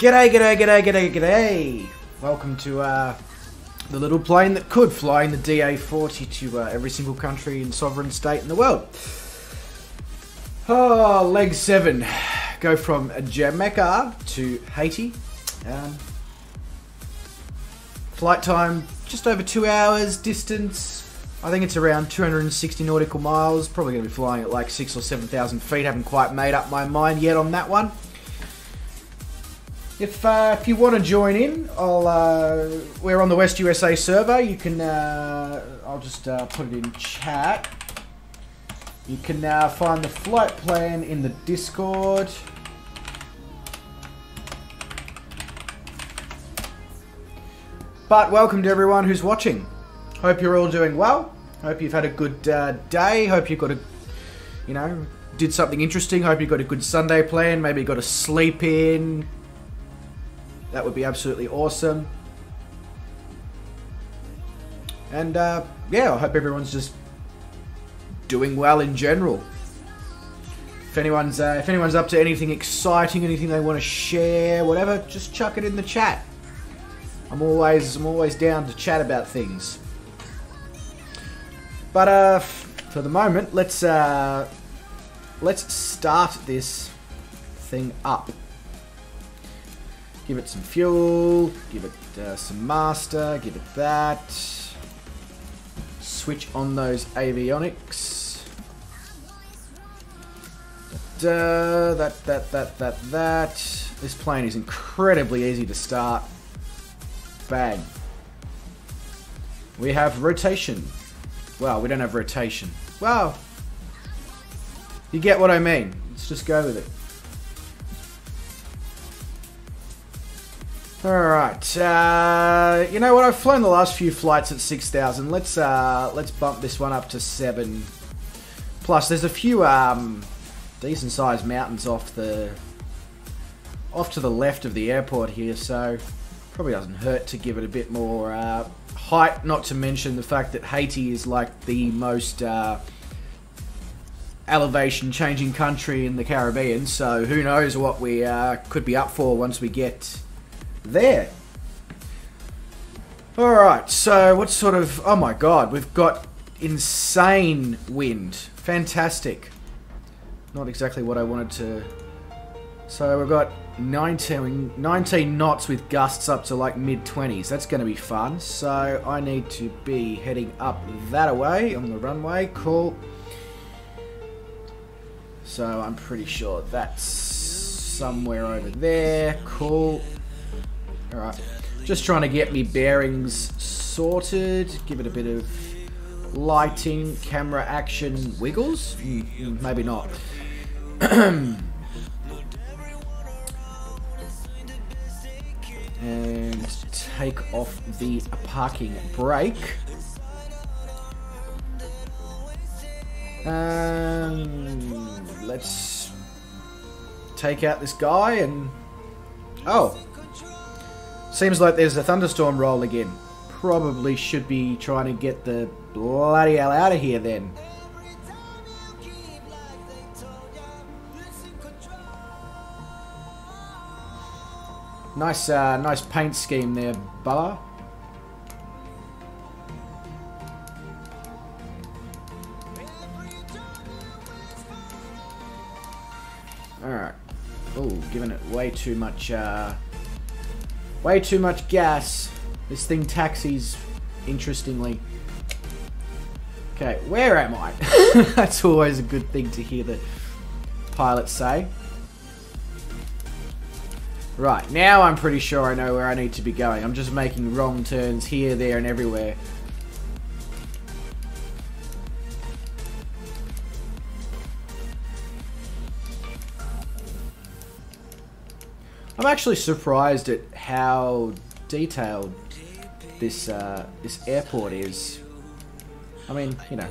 G'day, g'day, g'day, g'day, g'day! Welcome to the little plane that could fly in the DA-40 to every single country and sovereign state in the world. Oh, leg 7. Go from Jamaica to Haiti. Flight time just over 2 hours. Distance, I think it's around 260 nautical miles. Probably going to be flying at like 6,000 or 7,000 feet. Haven't quite made up my mind yet on that one. If you want to join in, we're on the West USA server. You can, I'll just put it in chat. You can find the flight plan in the Discord. But welcome to everyone who's watching. Hope you're all doing well. Hope you've had a good day. Hope you got a, did something interesting. Hope you got a good Sunday plan. Maybe you got a sleep in. That would be absolutely awesome. And yeah, I hope everyone's just doing well in general. If anyone's up to anything exciting, anything they want to share, whatever, just chuck it in the chat. I'm always down to chat about things. But for the moment, let's start this thing up. Give it some fuel, give it some master, give it that. Switch on those avionics. That. This plane is incredibly easy to start. Bang. We have rotation. Well, we don't have rotation. Well, you get what I mean. Let's just go with it. Alright, you know what, I've flown the last few flights at 6,000, let's bump this one up to 7. Plus, there's a few decent sized mountains off to the left of the airport here, so probably doesn't hurt to give it a bit more height, not to mention the fact that Haiti is like the most elevation changing country in the Caribbean, so who knows what we could be up for once we get there. Alright, so what sort of... Oh my god, we've got insane wind. Fantastic. Not exactly what I wanted to... So we've got 19 knots with gusts up to like mid-20s. That's going to be fun. So I need to be heading up that way on the runway. Cool. So I'm pretty sure that's somewhere over there. Cool. Alright, just trying to get me bearings sorted, give it a bit of lighting, camera action wiggles? Maybe not. And take off the parking brake. Let's take out this guy and... Oh! Seems like there's a thunderstorm roll again. Probably should be trying to get the bloody hell out of here then. Nice, nice paint scheme there, Bella. Alright. Oh, giving it way too much, way too much gas. This thing taxis interestingly. Okay, where am I? That's always a good thing to hear the pilot say. Right, now I'm pretty sure I know where I need to be going. I'm just making wrong turns here, there, and everywhere. I'm actually surprised at how detailed this this airport is. I mean, you know,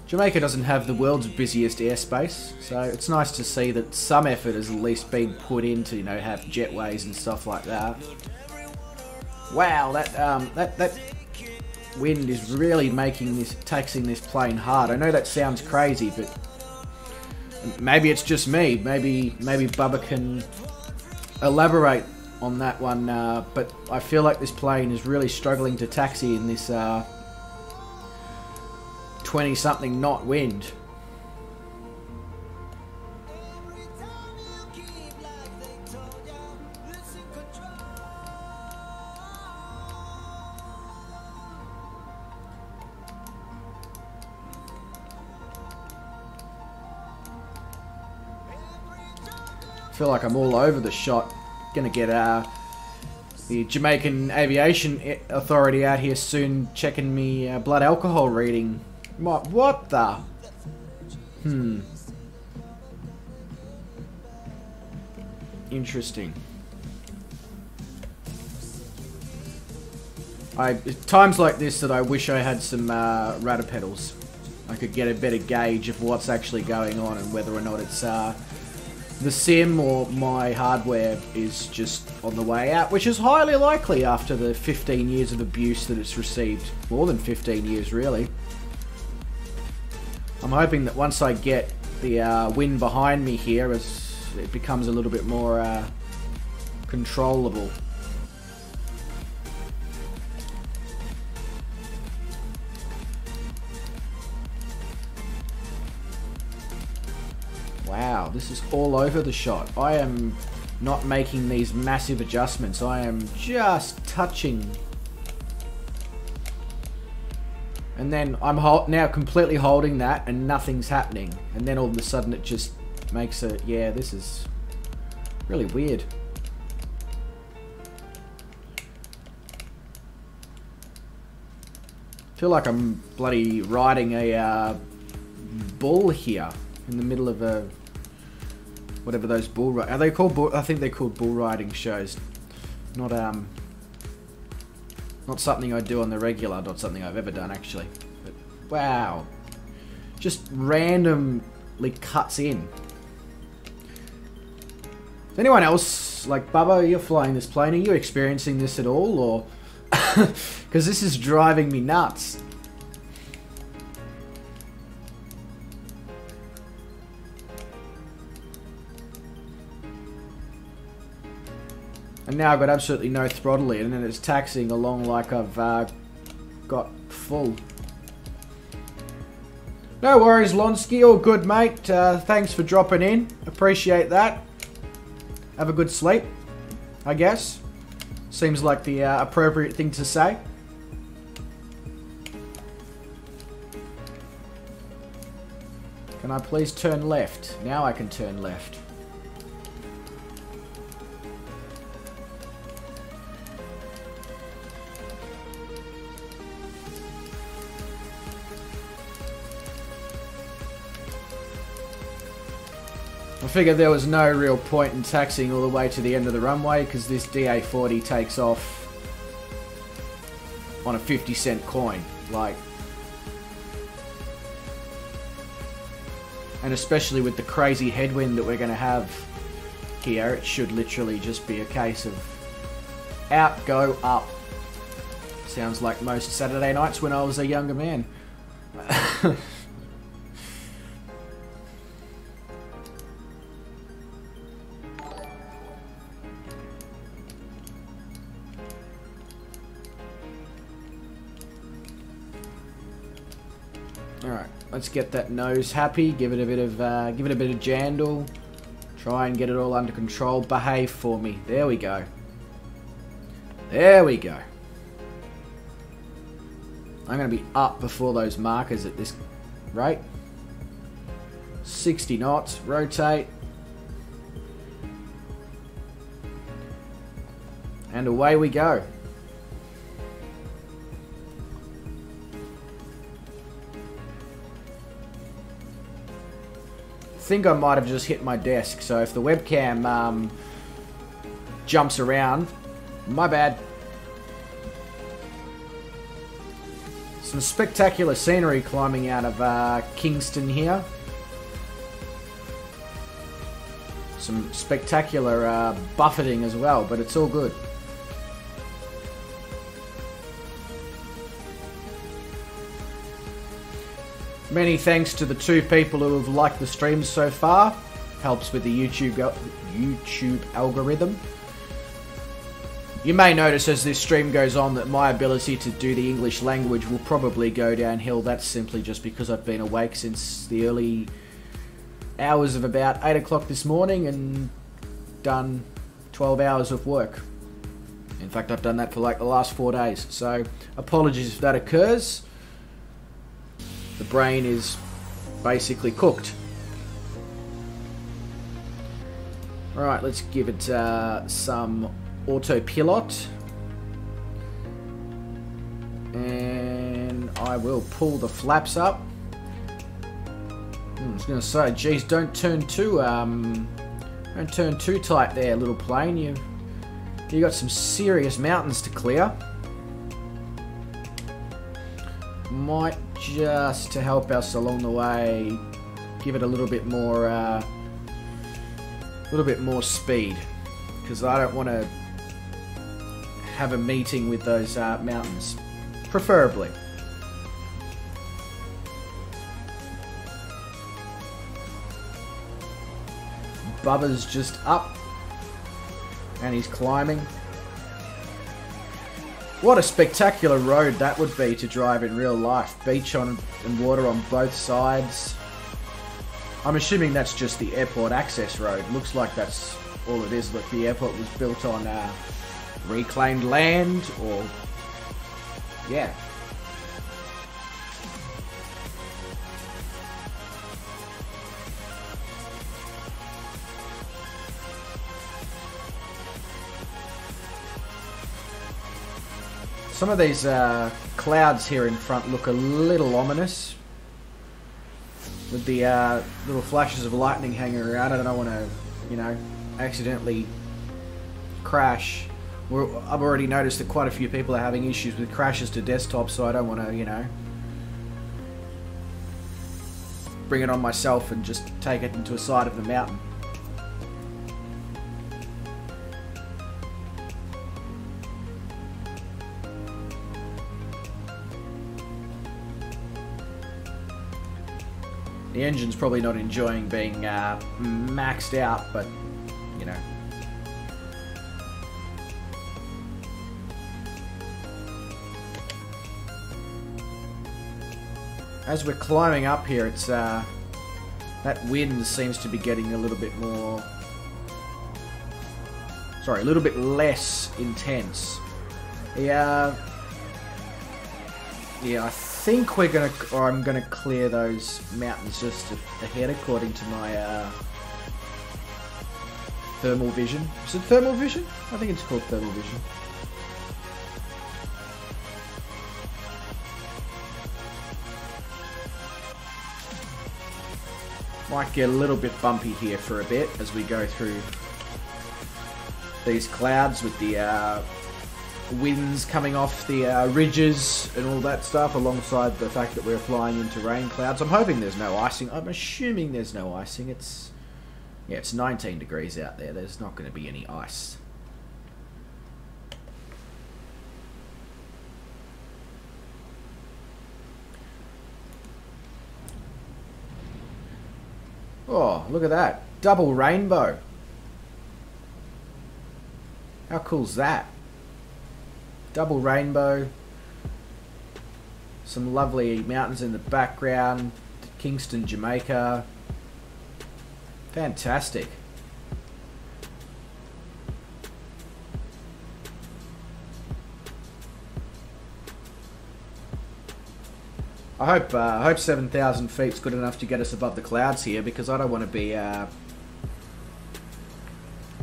Jamaica doesn't have the world's busiest airspace, so it's nice to see that some effort has at least been put into, you know, have jetways and stuff like that. Wow, that wind is really taxing this plane hard. I know that sounds crazy, but Maybe it's just me. Maybe Bubba can elaborate on that one. But I feel like this plane is really struggling to taxi in this 20-something knot wind. I feel like I'm all over the shot. Gonna get the Jamaican Aviation Authority out here soon, checking me blood alcohol reading. What the? Interesting. Times like this that I wish I had some rudder pedals. I could get a better gauge of what's actually going on and whether or not it's the sim or my hardware is just on the way out, which is highly likely after the 15 years of abuse that it's received. More than 15 years, really. I'm hoping that once I get the wind behind me here, as it becomes a little bit more controllable. Wow, this is all over the shot. I am not making these massive adjustments. I am just touching. And then I'm now completely holding that and nothing's happening. And then all of a sudden it just makes a... Yeah, this is really weird. I feel like I'm bloody riding a bull here in the middle of a... Whatever those bull... Are they called bull... I think they're called bull riding shows. Not something I do on the regular. Not something I've ever done, actually. But, wow. Just randomly cuts in. Is anyone else, like Bubba, you're flying this plane. Are you experiencing this at all? Or... Because this is driving me nuts. And now I've got absolutely no throttle in, and it's taxiing along like I've got full. No worries, Lonsky. All good, mate. Thanks for dropping in. Appreciate that. Have a good sleep, I guess. Seems like the appropriate thing to say. Can I please turn left? Now I can turn left. I figured there was no real point in taxiing all the way to the end of the runway because this DA40 takes off on a 50-cent coin. Like, and especially with the crazy headwind that we're going to have here, it should literally just be a case of out, go, up. Sounds like most Saturday nights when I was a younger man. Alright, let's get that nose happy, give it a bit of jandle. Try and get it all under control. Behave for me. There we go. There we go. I'm going to be up before those markers at this rate. 60 knots. Rotate. And away we go. I think I might have just hit my desk, so if the webcam jumps around, my bad. Some spectacular scenery climbing out of Kingston here. Some spectacular buffeting as well, but it's all good. Many thanks to the 2 people who have liked the streams so far. Helps with the YouTube algorithm. You may notice as this stream goes on that my ability to do the English language will probably go downhill. That's simply just because I've been awake since the early hours of about 8 o'clock this morning and done 12 hours of work. In fact, I've done that for like the last 4 days. So apologies if that occurs. The brain is basically cooked. Alright, let's give it some autopilot. And I will pull the flaps up. I was going to say, geez, don't turn too tight there, little plane. You got some serious mountains to clear. Might just to help us along the way, give it a little bit more speed, because I don't want to have a meeting with those mountains, preferably. Bubba's just up, and he's climbing. What a spectacular road that would be to drive in real life. Beach and water on both sides. I'm assuming that's just the airport access road. Looks like that's all it is. Look, the airport was built on reclaimed land, or... yeah. Some of these clouds here in front look a little ominous, with the little flashes of lightning hanging around. I don't want to, you know, accidentally crash. I've already noticed that quite a few people are having issues with crashes to desktops, so I don't want to, you know, bring it on myself and just take it into a side of the mountain. The engine's probably not enjoying being maxed out, but, you know. As we're climbing up here, it's that wind seems to be getting a little bit more... sorry, a little bit less intense. Yeah, I think we're gonna, or I'm gonna clear those mountains just ahead according to my thermal vision. Is it thermal vision? I think it's called thermal vision. Might get a little bit bumpy here for a bit as we go through these clouds with the winds coming off the ridges and all that stuff, alongside the fact that we're flying into rain clouds. I'm hoping there's no icing. I'm assuming there's no icing. It's 19 degrees out there. There's not going to be any ice. Oh, look at that. Double rainbow. How cool's that? Double rainbow. Some lovely mountains in the background. Kingston, Jamaica. Fantastic. I hope 7,000 feet's good enough to get us above the clouds here, because I don't want to be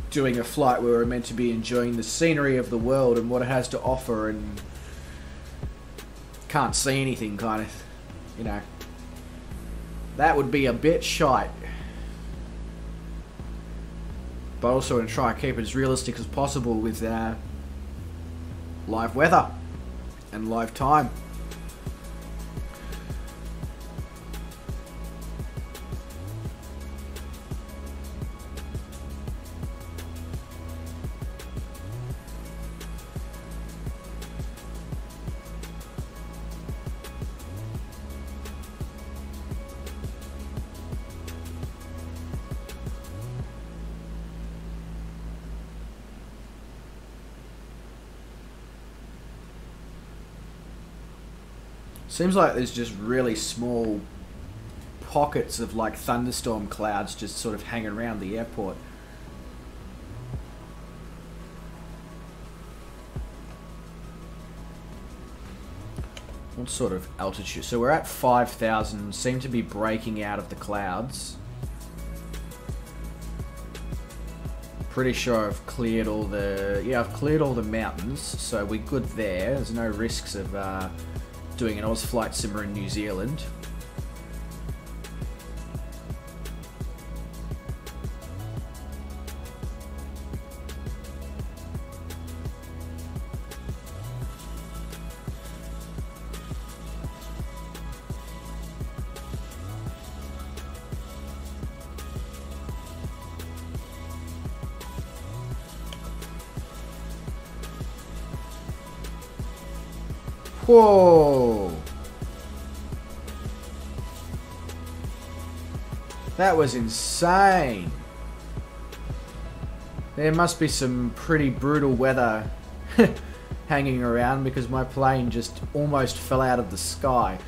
doing a flight where we're meant to be enjoying the scenery of the world and what it has to offer and can't see anything, kind of, you know. That would be a bit shite. But also want to try and keep it as realistic as possible with live weather and live time. Seems like there's just really small pockets of like thunderstorm clouds just sort of hanging around the airport. What sort of altitude? So we're at 5,000, seem to be breaking out of the clouds. Pretty sure I've cleared all the... Yeah, I've cleared all the mountains, so we're good there. There's no risks of doing an Oz flight simmer in New Zealand. Whoa! That was insane. There must be some pretty brutal weather hanging around because my plane just almost fell out of the sky.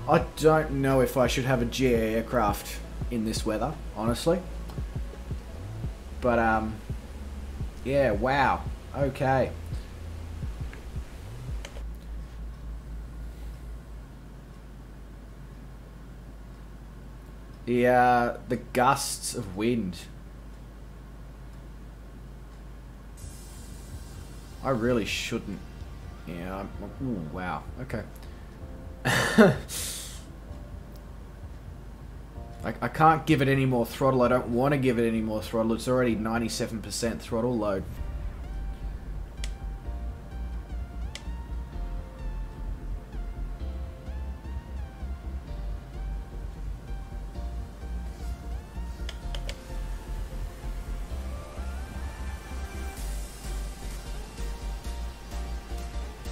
I don't know if I should have a GA aircraft in this weather, honestly. But, yeah, wow. Okay. The gusts of wind. I really shouldn't. Yeah, ooh, wow. Okay. I can't give it any more throttle. I don't want to give it any more throttle. It's already 97% throttle load.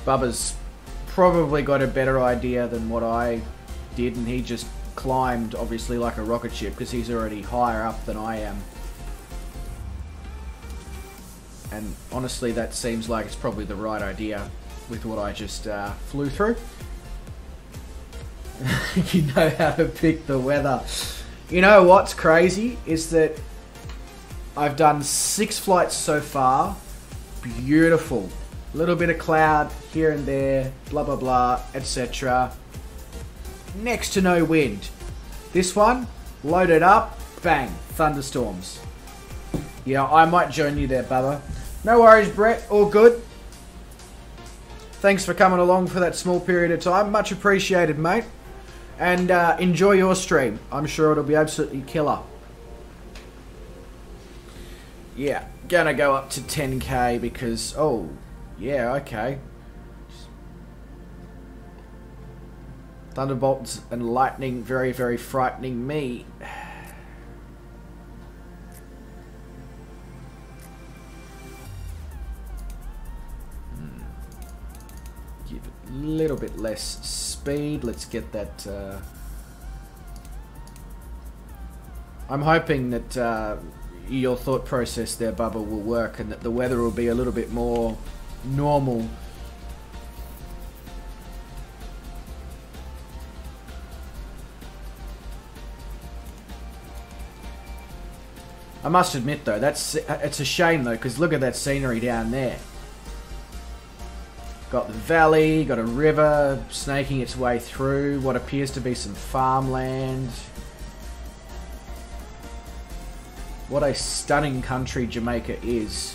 Bubba's probably got a better idea than what I did, and he just climbed, obviously, like a rocket ship, because he's already higher up than I am. And honestly, that seems like it's probably the right idea with what I just flew through. You know how to pick the weather. You know what's crazy is that I've done 6 flights so far. Beautiful. Little bit of cloud here and there, blah blah blah, etc. Next to no wind. This one, loaded up, bang, thunderstorms. Yeah, I might join you there, Bubba. No worries, Brett, all good. Thanks for coming along for that small period of time. Much appreciated, mate. And enjoy your stream. I'm sure it'll be absolutely killer. Yeah, gonna go up to 10k because, oh, yeah, okay. Thunderbolts and lightning, very, very frightening me. Give it a little bit less speed. Let's get that... I'm hoping that your thought process there, Bubba, will work and that the weather will be a little bit more normal. I must admit though, it's a shame though, because look at that scenery down there. Got the valley, got a river snaking its way through what appears to be some farmland. What a stunning country Jamaica is.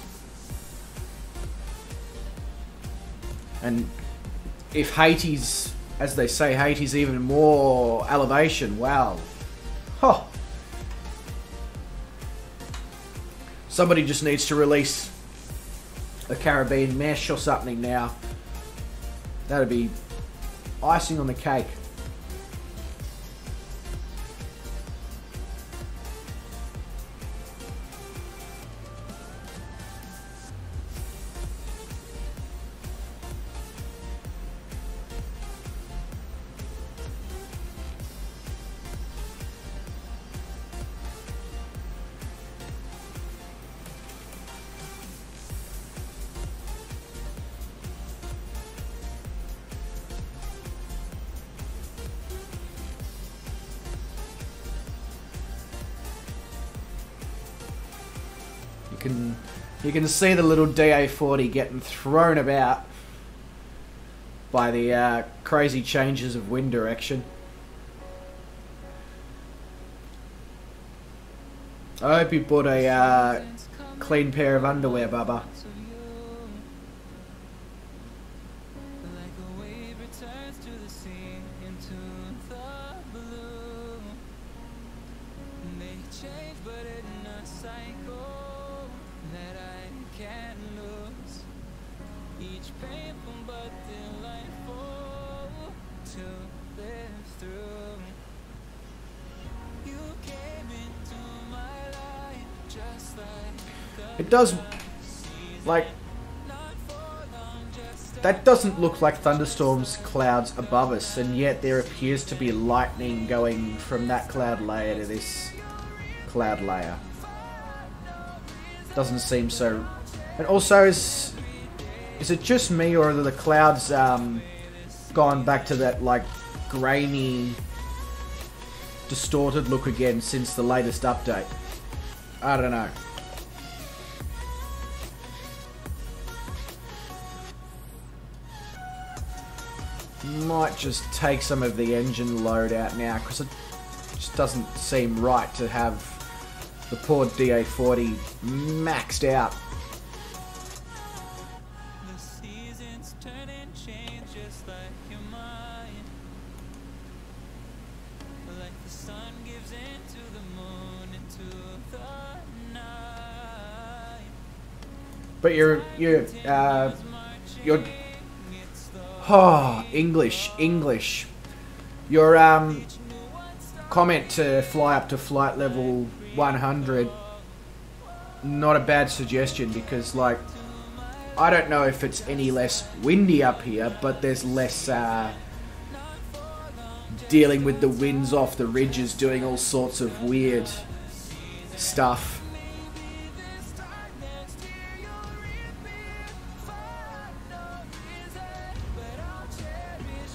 And if Haiti's, as they say, Haiti's even more elevation, wow. Huh. Somebody just needs to release a Caribbean mesh or something now. That'd be icing on the cake. You can see the little DA40 getting thrown about by the crazy changes of wind direction. I hope you bought a clean pair of underwear, Bubba. It does, like, that doesn't look like thunderstorms clouds above us, and yet there appears to be lightning going from that cloud layer to this cloud layer. Doesn't seem so. And also, is it just me, or are the clouds gone back to that, like, grainy, distorted look again since the latest update? I don't know. Might just take some of the engine load out now, because it just doesn't seem right to have the poor DA40 maxed out. The seasons turn and change just like your mind. Like the sun gives into the moon, into the night. But you're oh, English. Your comment to fly up to flight level 100, not a bad suggestion, because, like, I don't know if it's any less windy up here, but there's less dealing with the winds off the ridges doing all sorts of weird stuff.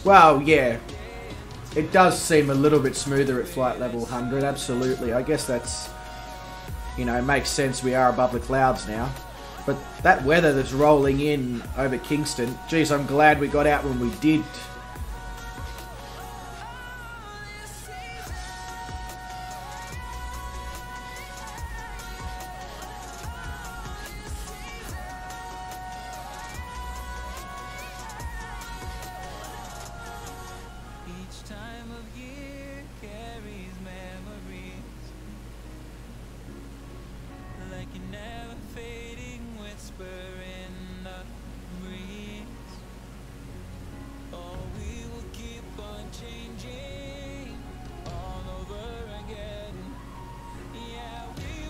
Well, yeah, it does seem a little bit smoother at flight level 100, absolutely. I guess that's, you know, makes sense, we are above the clouds now. But that weather that's rolling in over Kingston, geez, I'm glad we got out when we did.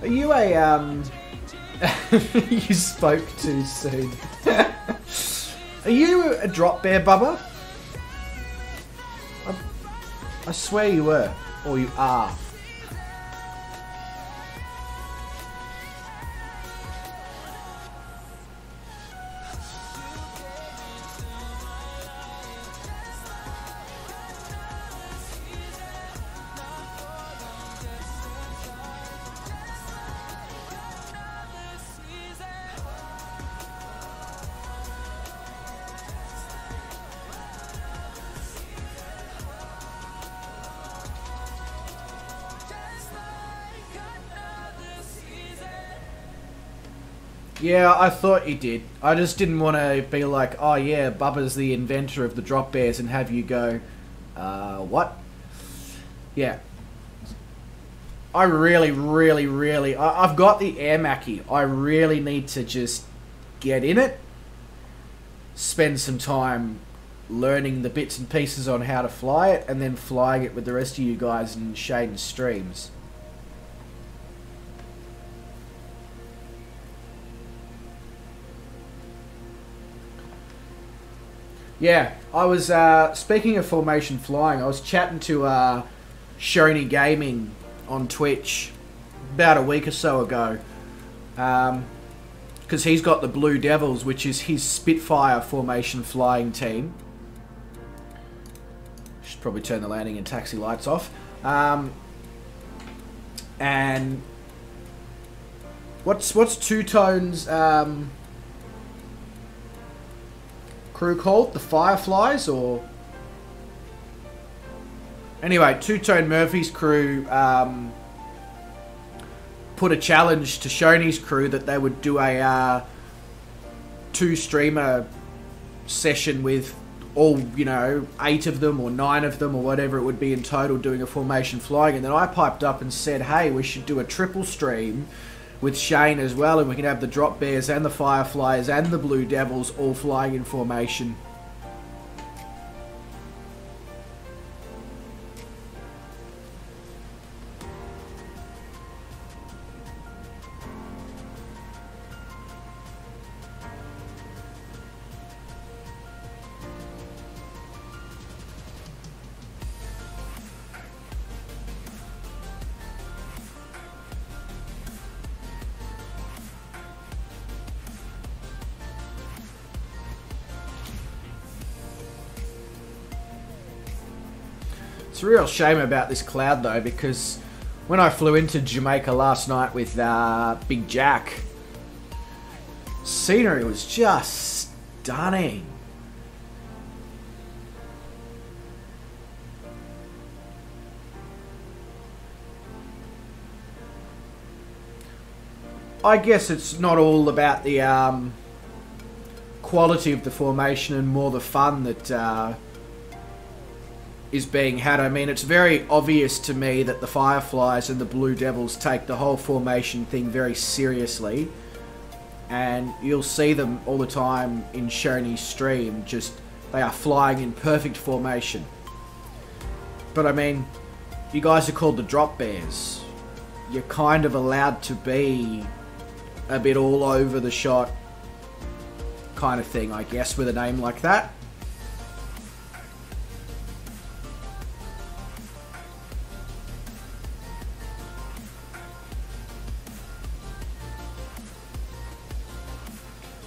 Are you a, you spoke too soon. Are you a drop bear, Bubba? I swear you were. Or you are. Yeah, I thought you did. I just didn't want to be like, oh yeah, Bubba's the inventor of the drop bears, and have you go, what? Yeah. I really, I've got the Air Mackie. I really need to just get in it, spend some time learning the bits and pieces on how to fly it, and then flying it with the rest of you guys in Shaden's streams. Yeah, I was, speaking of formation flying, I was chatting to Shoney Gaming on Twitch about a week or so ago, because he's got the Blue Devils, which is his Spitfire formation flying team. Should probably turn the landing and taxi lights off. And What's Two Tone's crew called? The Fireflies, or anyway, Two Tone Murphy's crew put a challenge to Shoney's crew that they would do a 2-streamer session with all, you know, 8 of them or 9 of them or whatever it would be in total doing a formation flying. And then I piped up and said, hey, we should do a triple stream with Shane as well, and we can have the Drop Bears and the Fireflies and the Blue Devils all flying in formation. It's a real shame about this cloud though, because when I flew into Jamaica last night with Big Jack, scenery was just stunning. I guess it's not all about the quality of the formation and more the fun that is being had. I mean, it's very obvious to me that the Fireflies and the Blue Devils take the whole formation thing very seriously, and you'll see them all the time in Shoney's stream. Just, they are flying in perfect formation. But I mean, you guys are called the Drop Bears. You're kind of allowed to be a bit all over the shot kind of thing, I guess, with a name like that.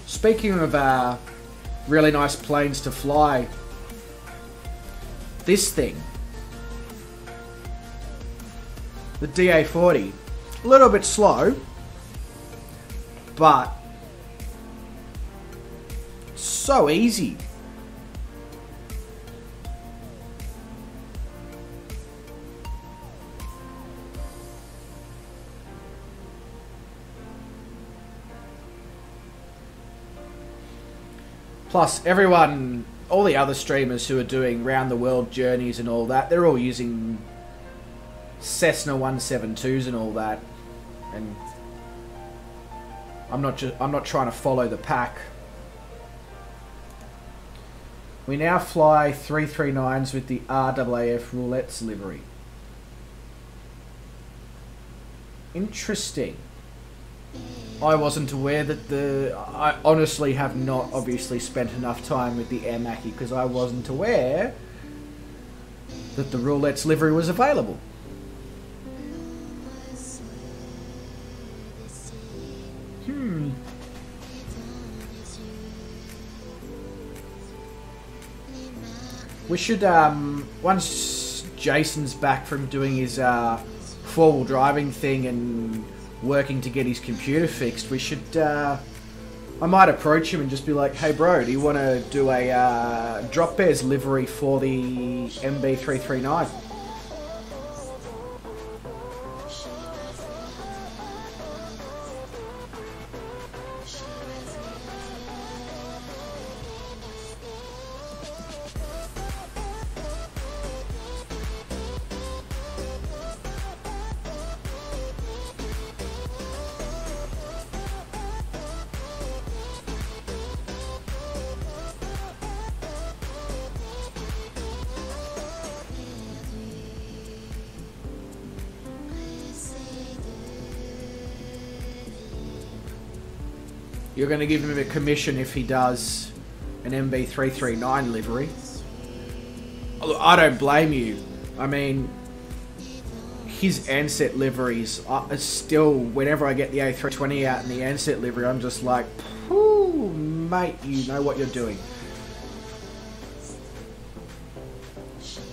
Speaking of really nice planes to fly, this thing, the DA-40, a little bit slow, but so easy. Plus, everyone, all the other streamers who are doing round the world journeys and all that, they're all using Cessna 172s and all that. And I'm not trying to follow the pack. We now fly 339s with the RAAF Roulettes livery. Interesting. I wasn't aware that I honestly have not obviously spent enough time with the Air Mackie because I wasn't aware that the Roulettes livery was available. We should, once Jason's back from doing his four-wheel driving thing and working to get his computer fixed, we should, I might approach him and just be like, hey bro, do you want to do a Drop Bears livery for the MB339? You're going to give him a commission if he does an MB339 livery. I don't blame you. I mean, his Ansett liveries are still, whenever I get the A320 out in the Ansett livery, I'm just like, whoo, mate, you know what you're doing.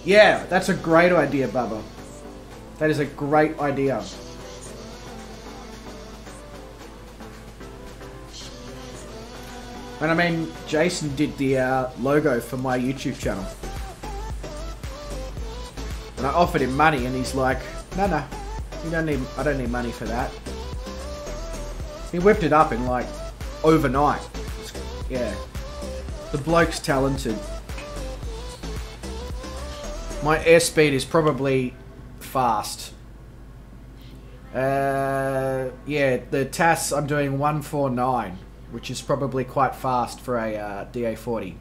Yeah, that's a great idea, Bubba. That is a great idea. And I mean, Jason did the logo for my YouTube channel. And I offered him money and he's like, no, I don't need money for that. He whipped it up in like overnight. Yeah. The bloke's talented. My airspeed is probably fast. Yeah, the TAS I'm doing 149, which is probably quite fast for a DA40.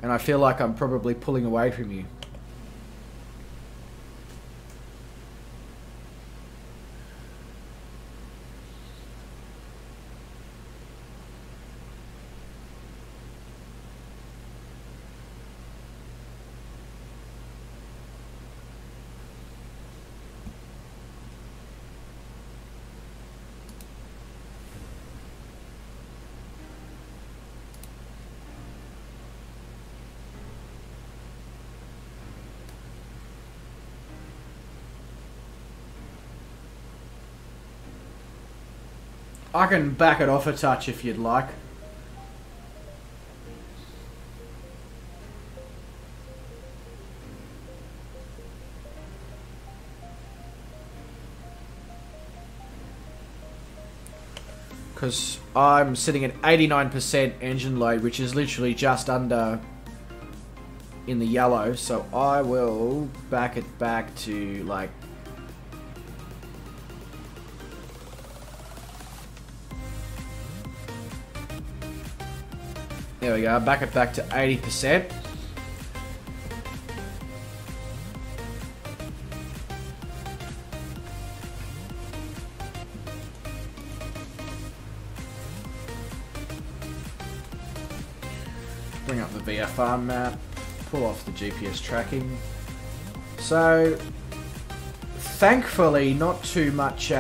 And I feel like I'm probably pulling away from you. I can back it off a touch if you'd like. Because I'm sitting at 89% engine load, which is literally just under in the yellow. So I will back it back to like... There we go, back it back to 80%. Bring up the VFR map, pull off the GPS tracking. So, thankfully not too much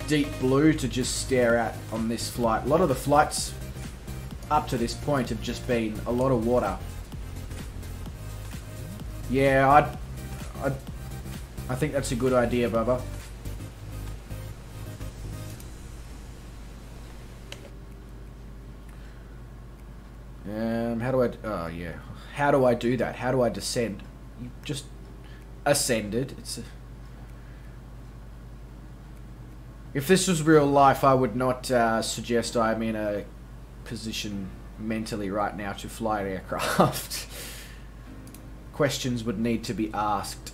deep blue to just stare at on this flight. A lot of the flights up to this point have just been a lot of water. Yeah, I think that's a good idea, Bubba. How do I... Oh, yeah. How do I do that? How do I descend? You just ascended. It's a... If this was real life, I would not suggest I'm in a position mentally right now to fly an aircraft. Questions would need to be asked.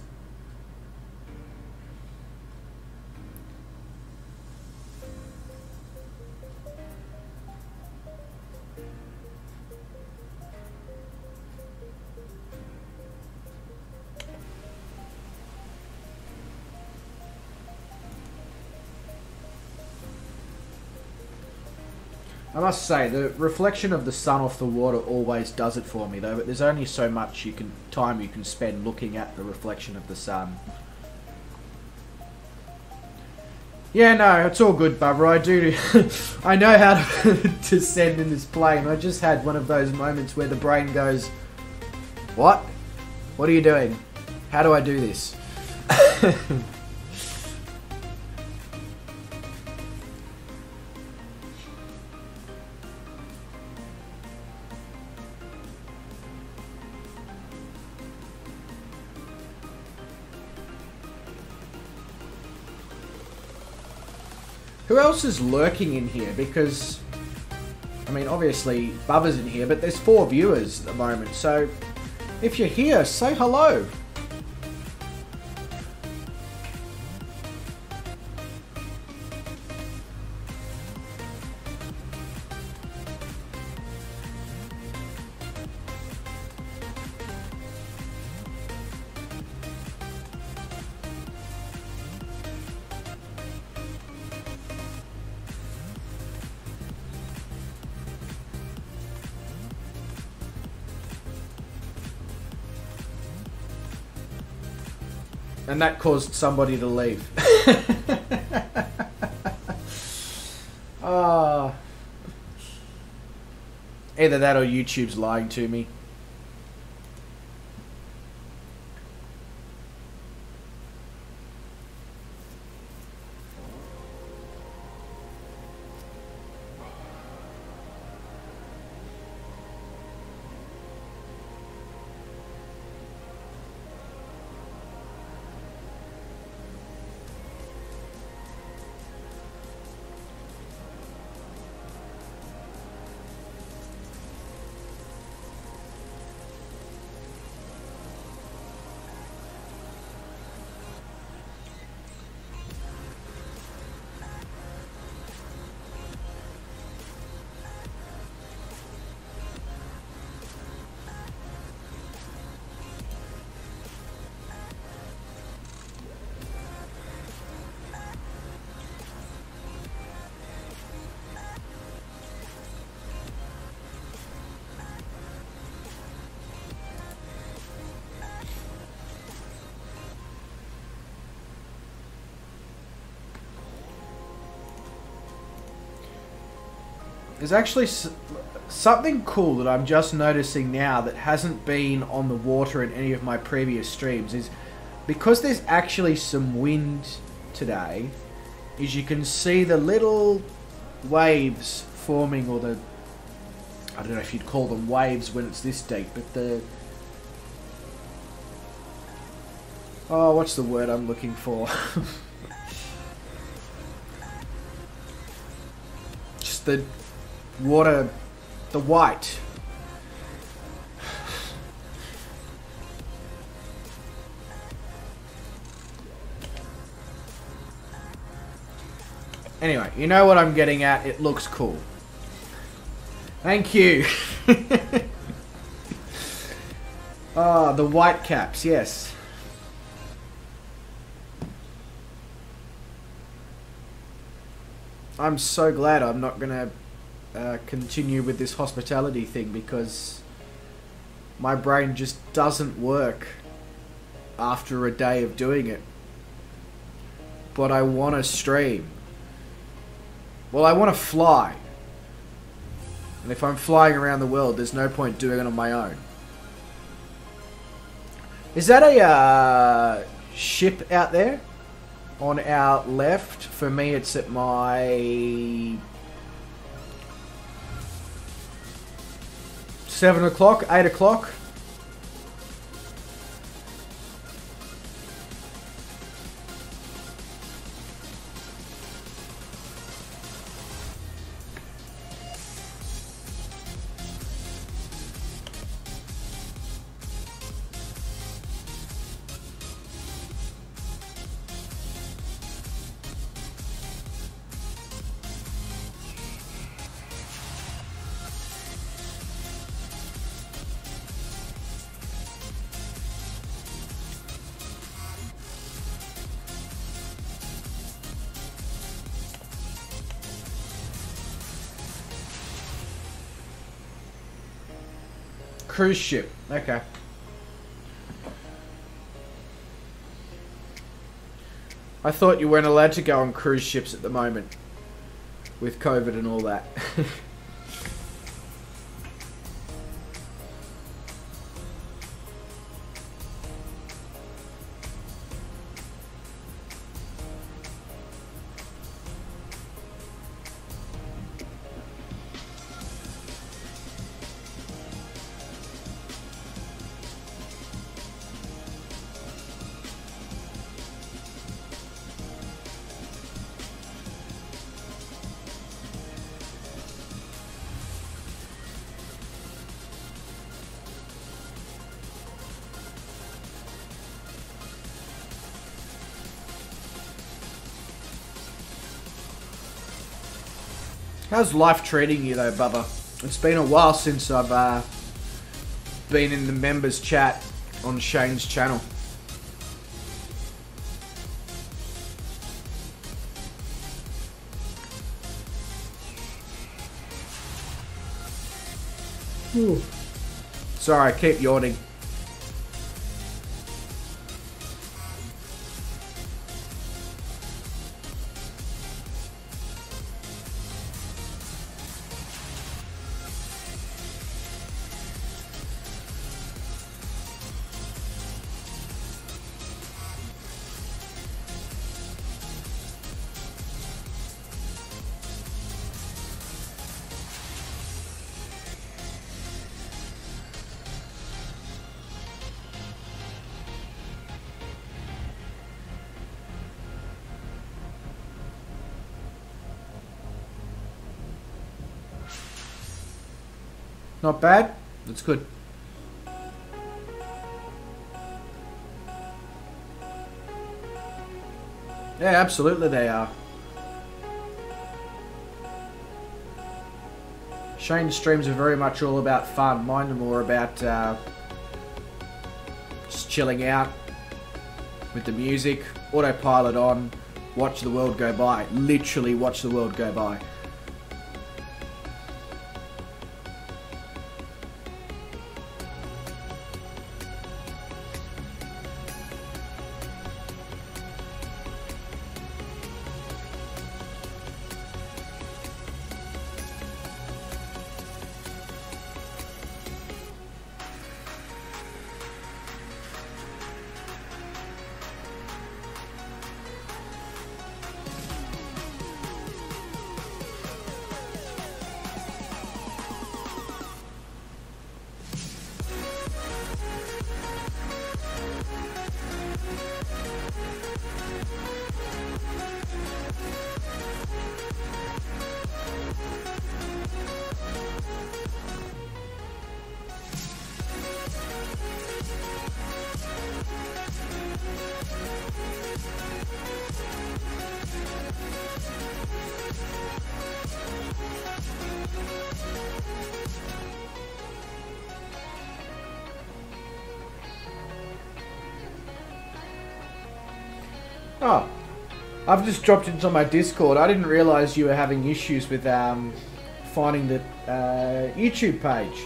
I must say, the reflection of the sun off the water always does it for me, though. But there's only so much time you can spend looking at the reflection of the sun. Yeah, no, it's all good, Bubba. I know how to descend in this plane. I just had one of those moments where the brain goes, "What? What are you doing? How do I do this?" Who else is lurking in here? Because, I mean, obviously Bubba's in here, but there's 4 viewers at the moment. So, if you're here, say hello. And that caused somebody to leave. Either that or YouTube's lying to me. There's actually something cool that I'm just noticing now that hasn't been on the water in any of my previous streams is because there's actually some wind today, is you can see the little waves forming, or the, I don't know if you'd call them waves when it's this deep, but the, oh, what's the word I'm looking for? Just the water, the white. Anyway, you know what I'm getting at. It looks cool. Thank you. Ah, the white caps, yes. I'm so glad I'm not going to continue with this hospitality thing, because my brain just doesn't work after a day of doing it. But I want to stream. Well, I want to fly. And if I'm flying around the world, there's no point doing it on my own. Is that a ship out there? On our left? For me, it's at my 7 o'clock, 8 o'clock. Cruise ship. Okay. I thought you weren't allowed to go on cruise ships at the moment with COVID and all that. How's life treating you though, Bubba? It's been a while since I've been in the members chat on Shane's channel. Ooh. Sorry, I keep yawning. Not bad. That's good. Yeah, absolutely they are. Shane's streams are very much all about fun. Mine are more about just chilling out with the music, autopilot on, watch the world go by. Literally watch the world go by. Oh, I've just dropped into my Discord. I didn't realise you were having issues with finding the YouTube page.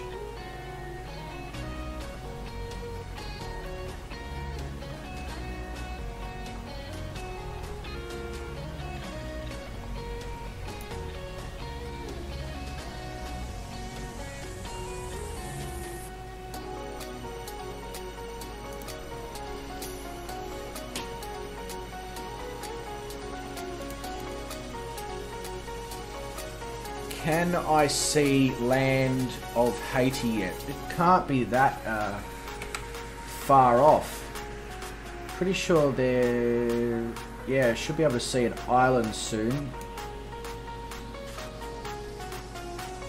Can I see land of Haiti yet? It can't be that far off. Pretty sure they're... Yeah, should be able to see an island soon.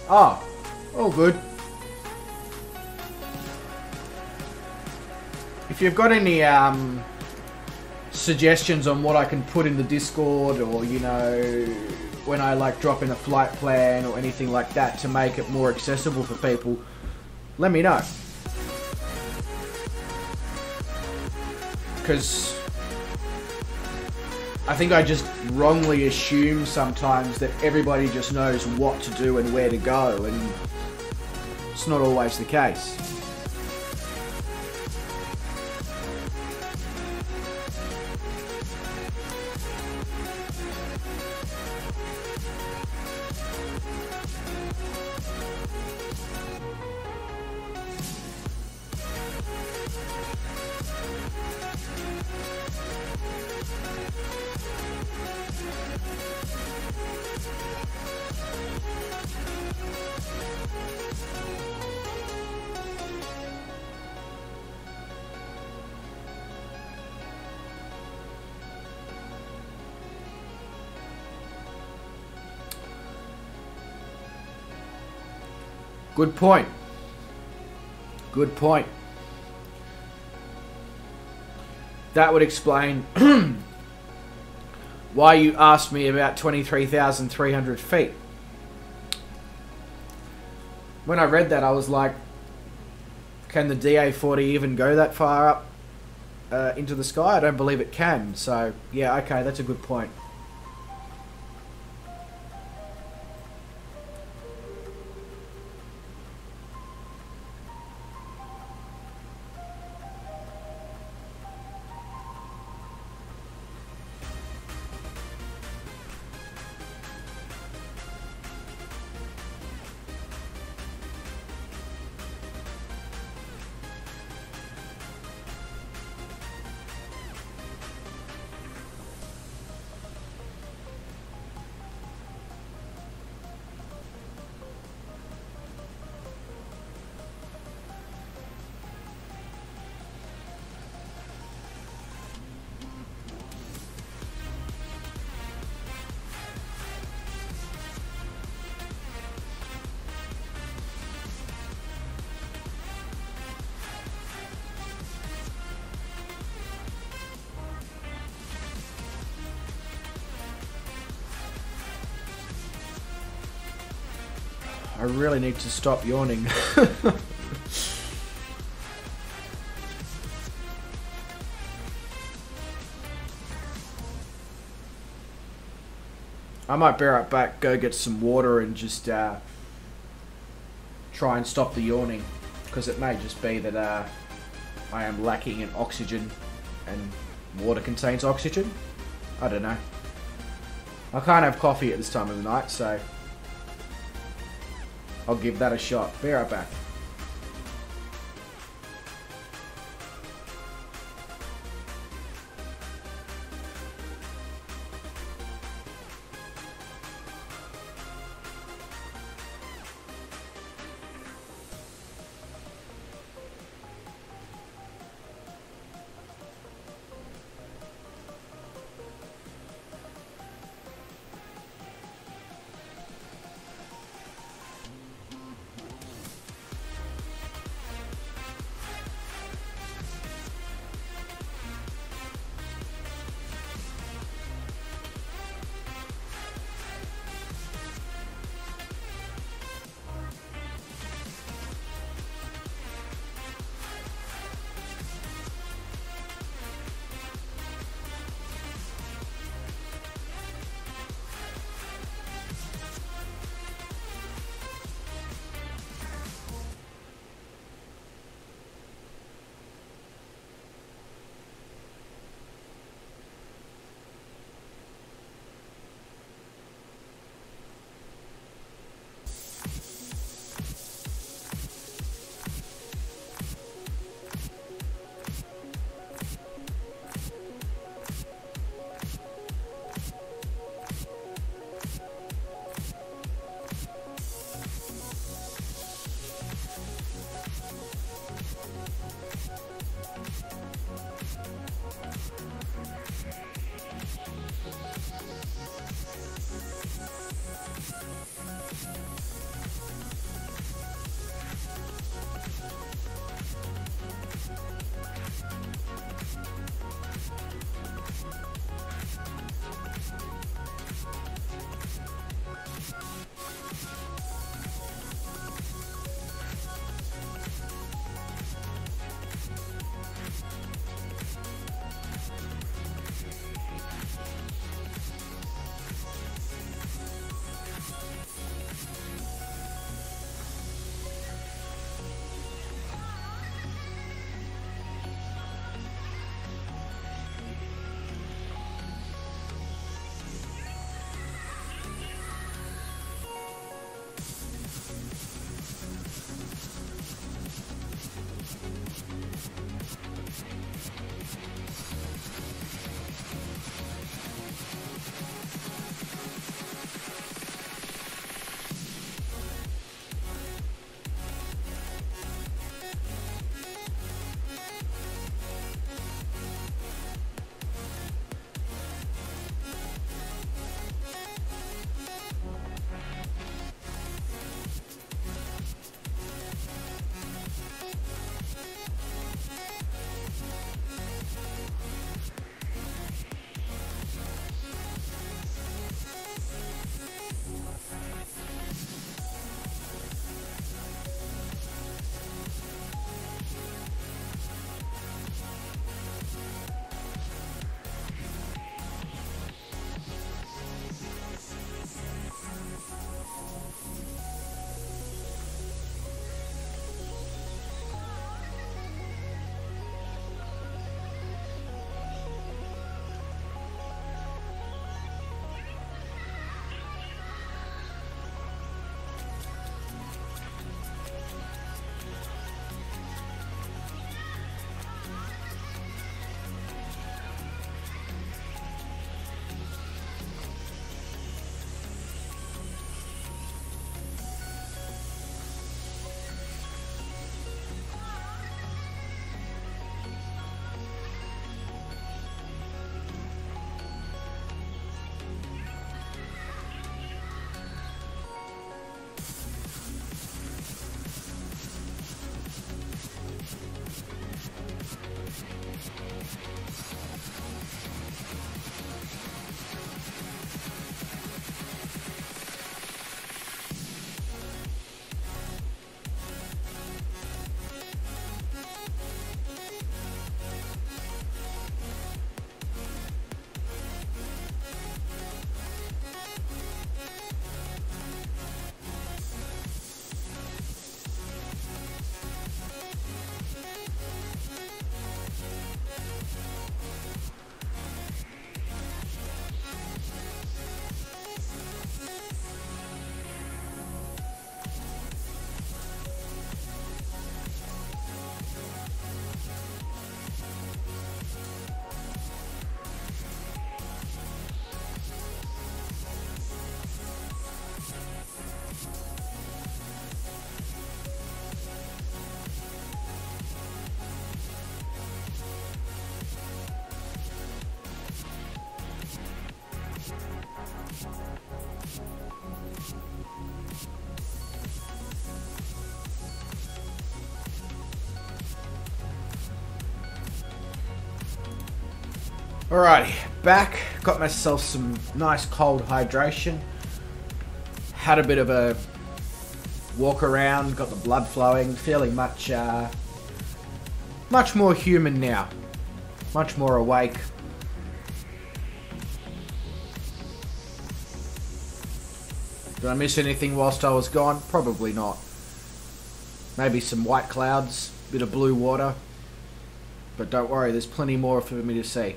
Oh, all good. If you've got any suggestions on what I can put in the Discord, or, you know, when I like drop in a flight plan or anything like that to make it more accessible for people, let me know. Because I think I just wrongly assume sometimes that everybody just knows what to do and where to go, and it's not always the case. Good point. Good point. That would explain why you asked me about 23,300 feet. When I read that, I was like, can the DA-40 even go that far up into the sky? I don't believe it can. So, yeah, okay, that's a good point. I really need to stop yawning. I might be right back, go get some water and just try and stop the yawning, because it may just be that I am lacking in oxygen, and water contains oxygen. I don't know. I can't have coffee at this time of the night, so I'll give that a shot. Be right back. Alrighty, back. Got myself some nice cold hydration. Had a bit of a walk around, got the blood flowing, feeling much more human now. Much more awake. Did I miss anything whilst I was gone? Probably not. Maybe some white clouds, bit of blue water. But don't worry, there's plenty more for me to see.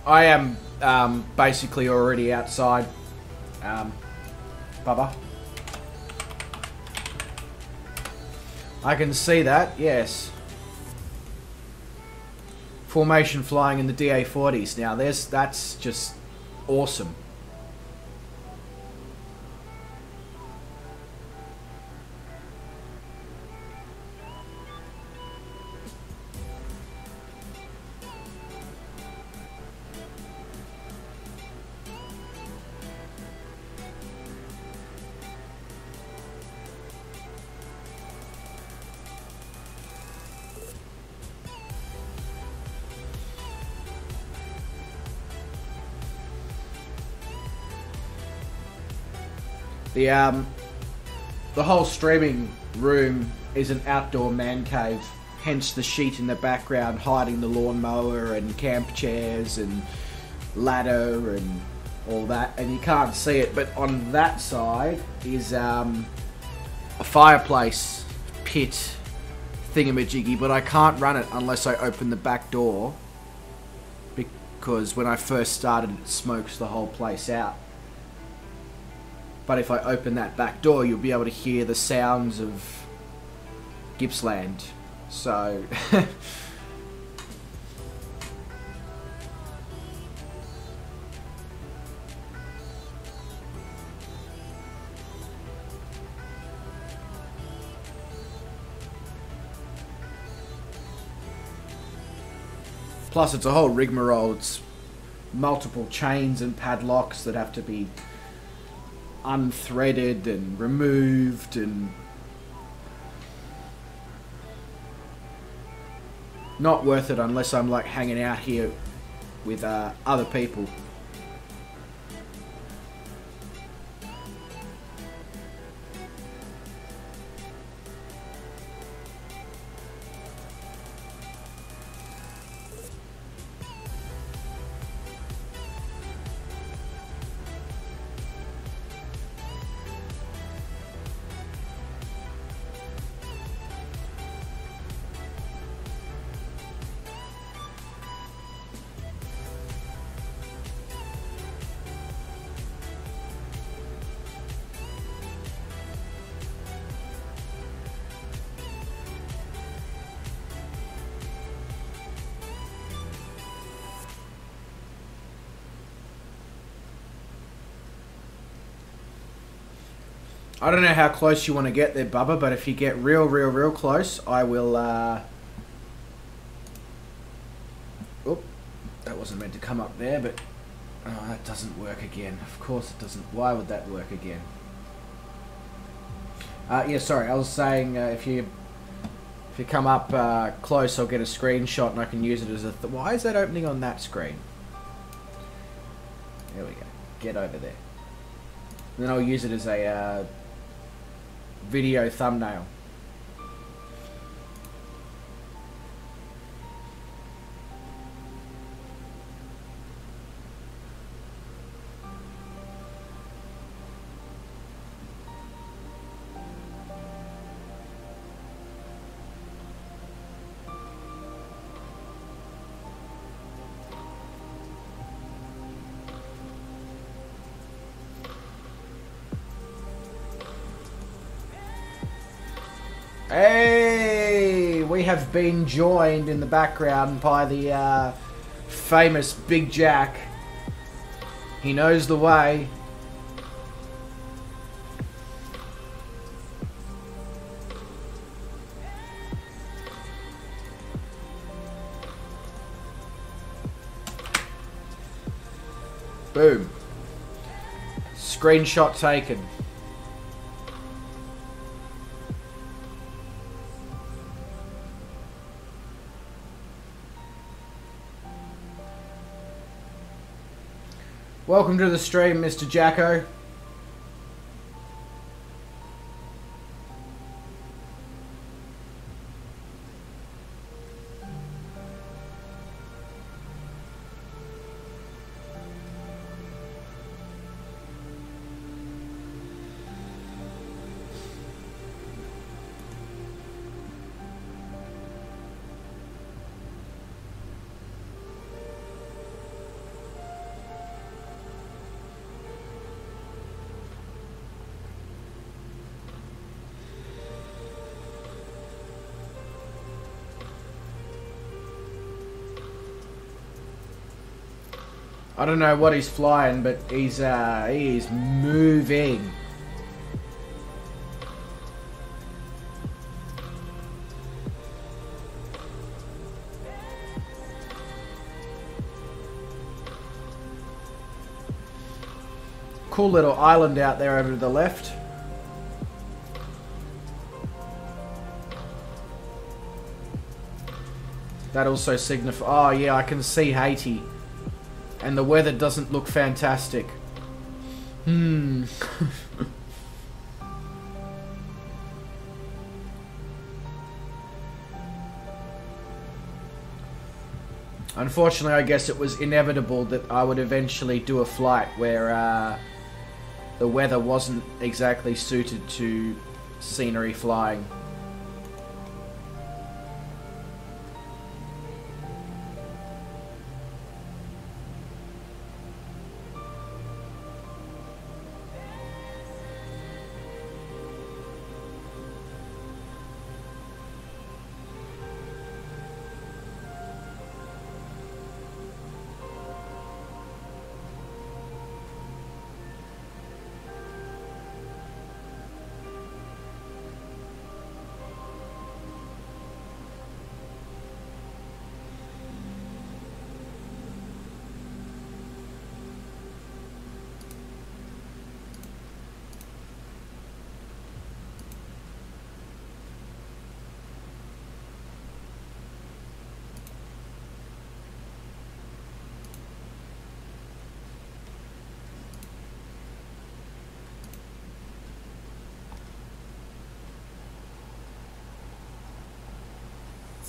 I am basically already outside, Bubba. I can see that, yes. Formation flying in the DA-40s. Now, that's just awesome. The whole streaming room is an outdoor man cave, hence the sheet in the background hiding the lawnmower and camp chairs and ladder and all that, and you can't see it, but on that side is a fireplace pit thingamajiggy, but I can't run it unless I open the back door, because when I first started it smokes the whole place out. But if I open that back door, you'll be able to hear the sounds of Gippsland. So... Plus, it's a whole rigmarole. It's multiple chains and padlocks that have to be unthreaded and removed, and not worth it unless I'm like hanging out here with other people. I don't know how close you want to get there, Bubba, but if you get real close, I will, Oop, that wasn't meant to come up there, but... Oh, that doesn't work again. Of course it doesn't. Why would that work again? Yeah, sorry, I was saying, if you come up close, I'll get a screenshot and I can use it as a... Why is that opening on that screen? There we go. Get over there. And then I'll use it as a... video thumbnail. Hey, we have been joined in the background by the famous Big Jack. He knows the way. Boom. Screenshot taken. Welcome to the stream, Mr. Jacko. I don't know what he's flying, but he is moving. Cool little island out there over to the left. That also signifies... Oh yeah, I can see Haiti. And the weather doesn't look fantastic. Unfortunately, I guess it was inevitable that I would eventually do a flight where the weather wasn't exactly suited to scenery flying.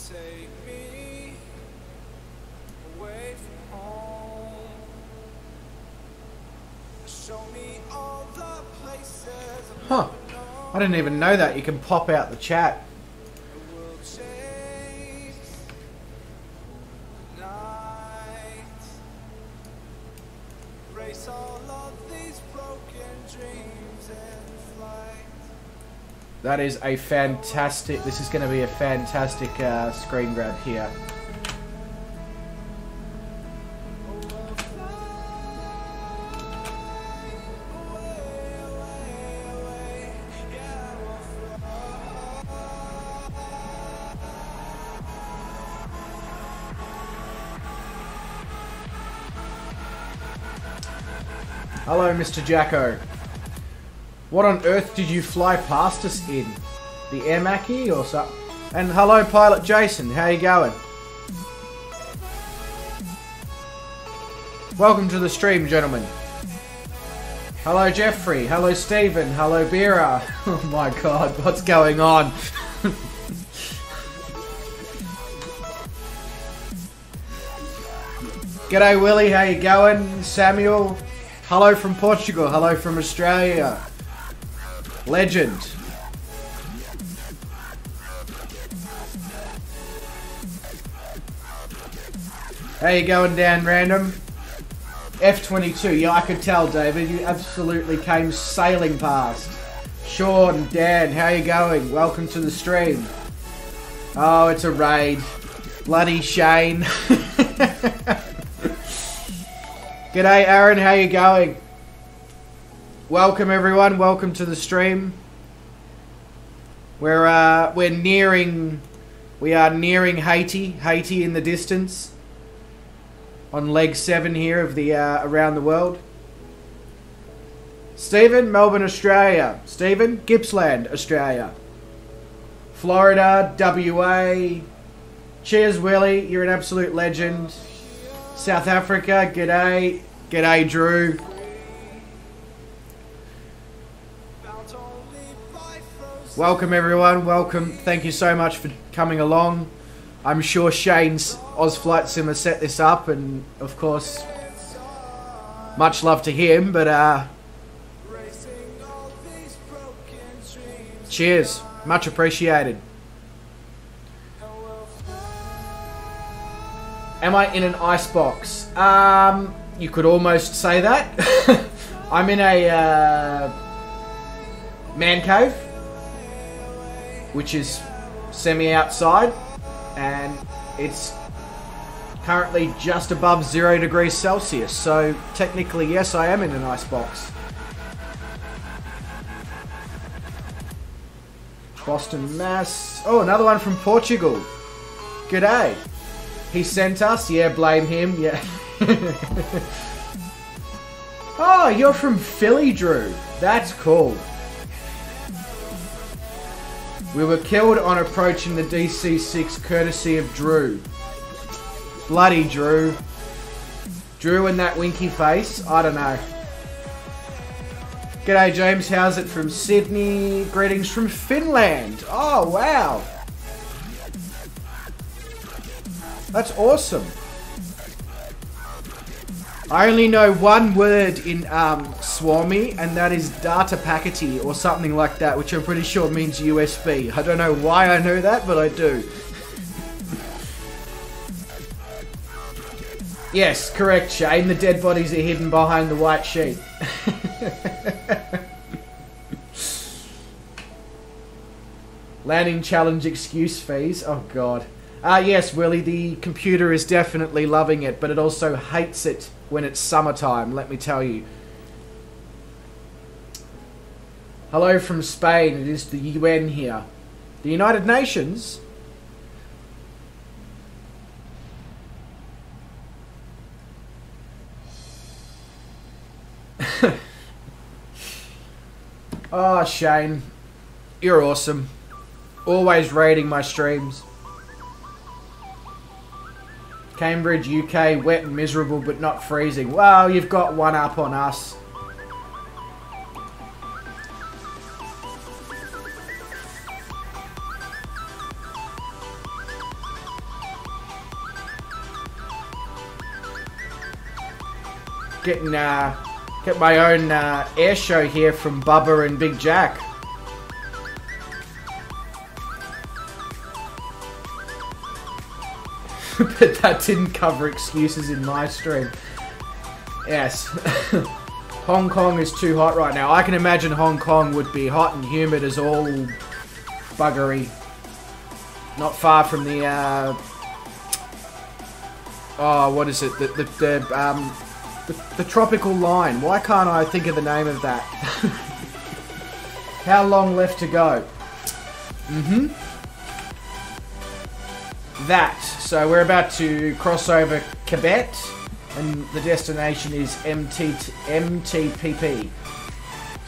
Take me away from home. Show me all the places. Huh. I didn't even know that. You can pop out the chat. Will chase the night. Race all of these broken dreams in flight. That is a fantastic... This is going to be a fantastic screen grab here. Hello, Mr. Jacko. What on earth did you fly past us in? The Air Mackie or something? And hello, Pilot Jason. How you going? Welcome to the stream, gentlemen. Hello, Jeffrey. Hello, Stephen. Hello, Bira. Oh my god, what's going on? G'day, Willie. How you going? Samuel. Hello from Portugal. Hello from Australia. Legend. How you going, Dan Random? F22. Yeah, I could tell, David. You absolutely came sailing past. Sean, Dan, how you going? Welcome to the stream. Oh, it's a raid. Bloody Shane. G'day, Aaron. How you going? Welcome, everyone. Welcome to the stream. We are nearing Haiti. Haiti in the distance. on leg 7 here of the Around the World. Stephen, Melbourne, Australia. Stephen, Gippsland, Australia. Florida, WA. Cheers, Willie. You're an absolute legend. South Africa, g'day. G'day, Drew. Welcome, everyone. Welcome. Thank you so much for coming along. I'm sure Shane's Oz Flight Simmer set this up, and of course, much love to him, but cheers. Much appreciated. Am I in an icebox? You could almost say that. I'm in a man cave, which is semi-outside, and it's currently just above 0 degrees Celsius, so technically, yes, I am in an icebox. Boston, Mass. Oh, another one from Portugal. G'day. He sent us. Yeah, blame him. Yeah. Oh, you're from Philly, Drew. That's cool. We were killed on approaching the DC-6 courtesy of Drew. Bloody Drew. Drew and that winky face. I don't know. G'day, James. How's it from Sydney? Greetings from Finland. Oh, wow. That's awesome. I only know one word in Swami, and that is data packety or something like that, which I'm pretty sure means USB. I don't know why I know that, but I do. Yes, correct, Shane. The dead bodies are hidden behind the white sheet. Landing challenge excuse fees. Oh, God. Yes, Willie, the computer is definitely loving it, but it also hates it when it's summertime, let me tell you. Hello from Spain. It is the UN here. The United Nations? Oh, Shane. You're awesome. Always rating my streams. Cambridge, UK, wet and miserable, but not freezing. Well, you've got one up on us. Get my own air show here from Bubba and Big Jack. But that didn't cover excuses in my stream. Yes. Hong Kong is too hot right now. I can imagine Hong Kong would be hot and humid as all buggery. Not far from the, oh, what is it? The tropical line. Why can't I think of the name of that? How long left to go? That. So we're about to cross over Quebec, and the destination is MTPP.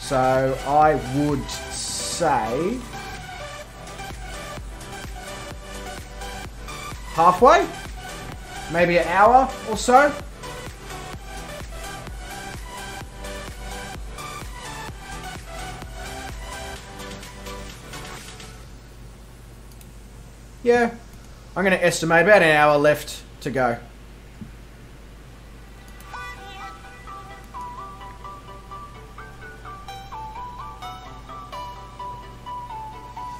So I would say halfway, maybe an hour or so. Yeah. I'm going to estimate about an hour left to go.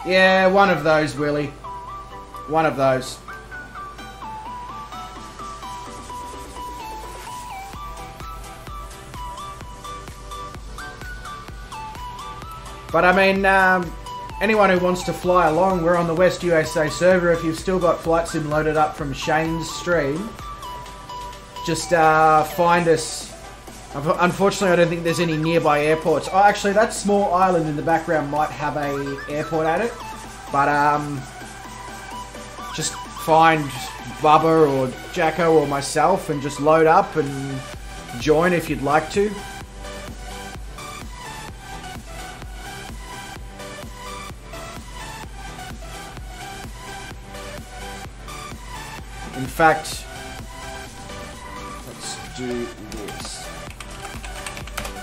Yeah, one of those, Willie. One of those. But I mean, anyone who wants to fly along, we're on the West USA server. If you've still got Flight Sim loaded up from Shane's stream, just find us. Unfortunately, I don't think there's any nearby airports. Oh, actually, that small island in the background might have a airport at it. But just find Bubba or Jacko or myself and just load up and join if you'd like to. In fact, let's do this.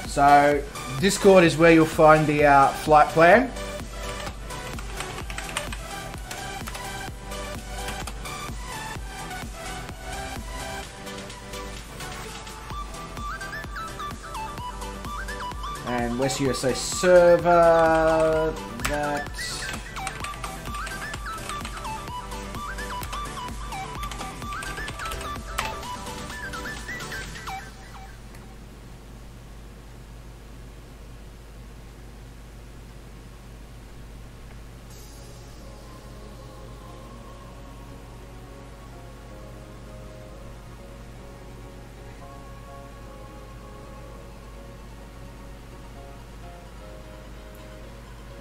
So, Discord is where you'll find the flight plan. And West USA server, that.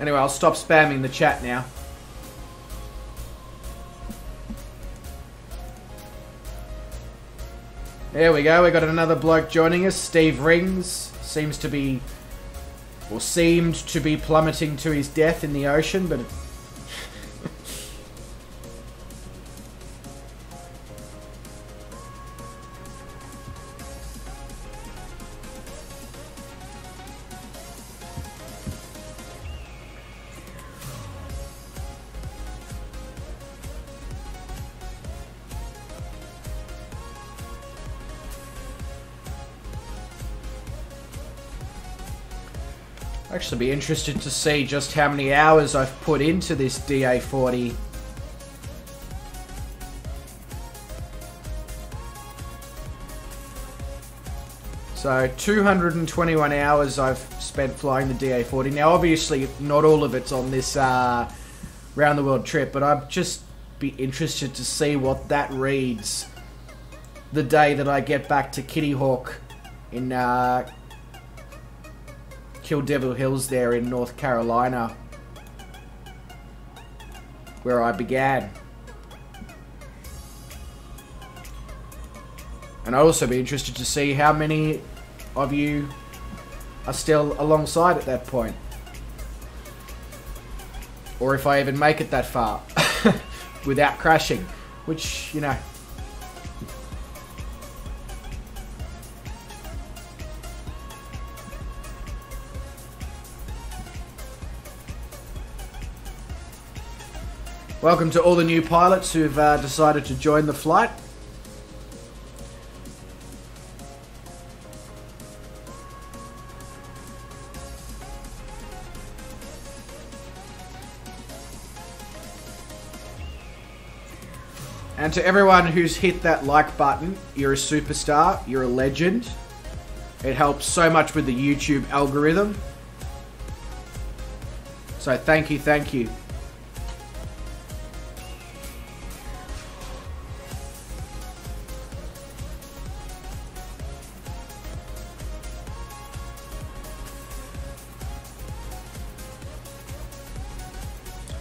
Anyway, I'll stop spamming the chat now. There we go, we got another bloke joining us. Steve Rings seemed to be plummeting to his death in the ocean, but actually be interested to see just how many hours I've put into this DA40. So 221 hours I've spent flying the DA40. Now obviously not all of it's on this round the world trip, but I'd just be interested to see what that reads the day that I get back to Kitty Hawk in Kill Devil Hills there in North Carolina, where I began. And I'd also be interested to see how many of you are still alongside at that point. Or if I even make it that far without crashing, which, you know. Welcome to all the new pilots who've decided to join the flight. And to everyone who's hit that like button, you're a superstar, you're a legend. It helps so much with the YouTube algorithm. So thank you, thank you.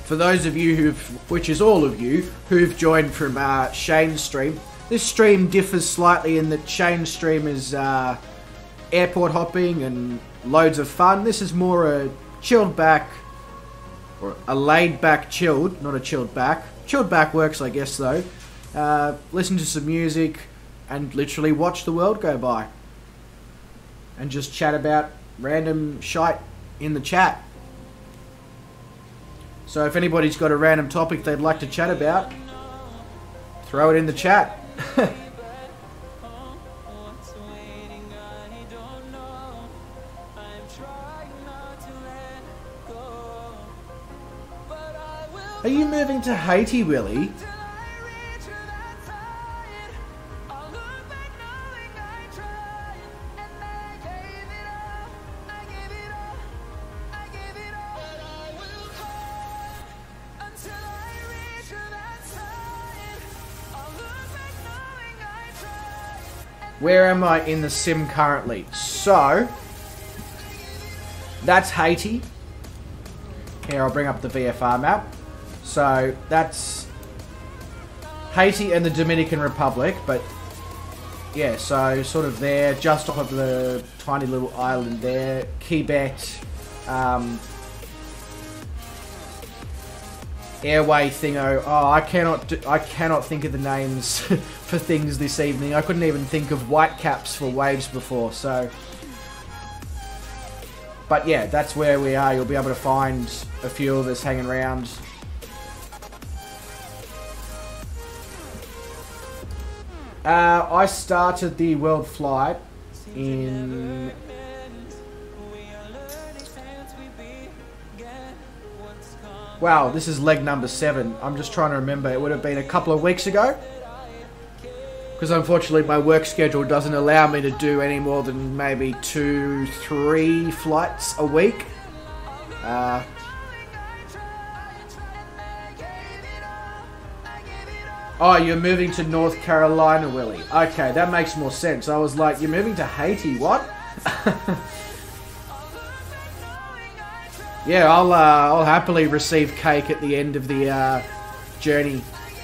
For those of you which is all of you, who've joined from Shane's stream, this stream differs slightly in that Shane's stream is airport hopping and loads of fun. This is more a chilled back, or a laid back chilled, not a chilled back. Chilled back works, I guess, though. Listen to some music and literally watch the world go by. And just chat about random shite in the chat. So if anybody's got a random topic they'd like to chat about, throw it in the chat. Are you moving to Haiti, Willie? Where am I in the sim currently? So, that's Haiti. Here, I'll bring up the VFR map. So, that's Haiti and the Dominican Republic, but yeah, so sort of there, just off of the tiny little island there. Quebec, airway thingo. Oh, I cannot think of the names for things this evening. I couldn't even think of whitecaps for waves before, so. But yeah, that's where we are. You'll be able to find a few of us hanging around. I started the world flight in... Wow, this is leg number 7. I'm just trying to remember. It would have been a couple of weeks ago. Because unfortunately my work schedule doesn't allow me to do any more than maybe 2-3 flights a week. Oh, you're moving to North Carolina, Willie. Okay, that makes more sense. I was like, you're moving to Haiti, what? Yeah, I'll happily receive cake at the end of the journey.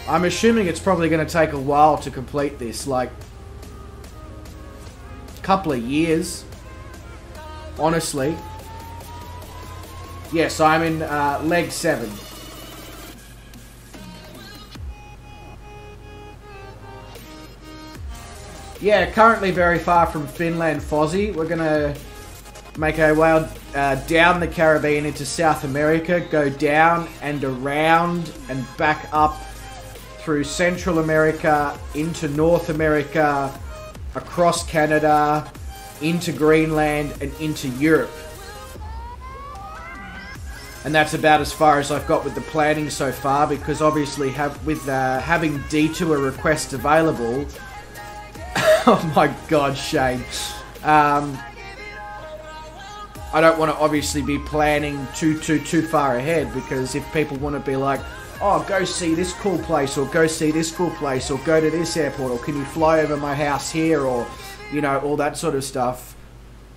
I'm assuming it's probably going to take a while to complete this, like a couple of years, honestly. Yes, I'm in leg 7. Yeah, currently very far from Finland, Fozzie. We're going to make our way down the Caribbean into South America, go down and around and back up through Central America, into North America, across Canada, into Greenland, and into Europe. And that's about as far as I've got with the planning so far, because obviously having detour requests available... Oh my god, Shane. I don't want to obviously be planning too far ahead, because if people want to be like, oh, go see this cool place, or go see this cool place, or go to this airport, or can you fly over my house here, or, you know, all that sort of stuff.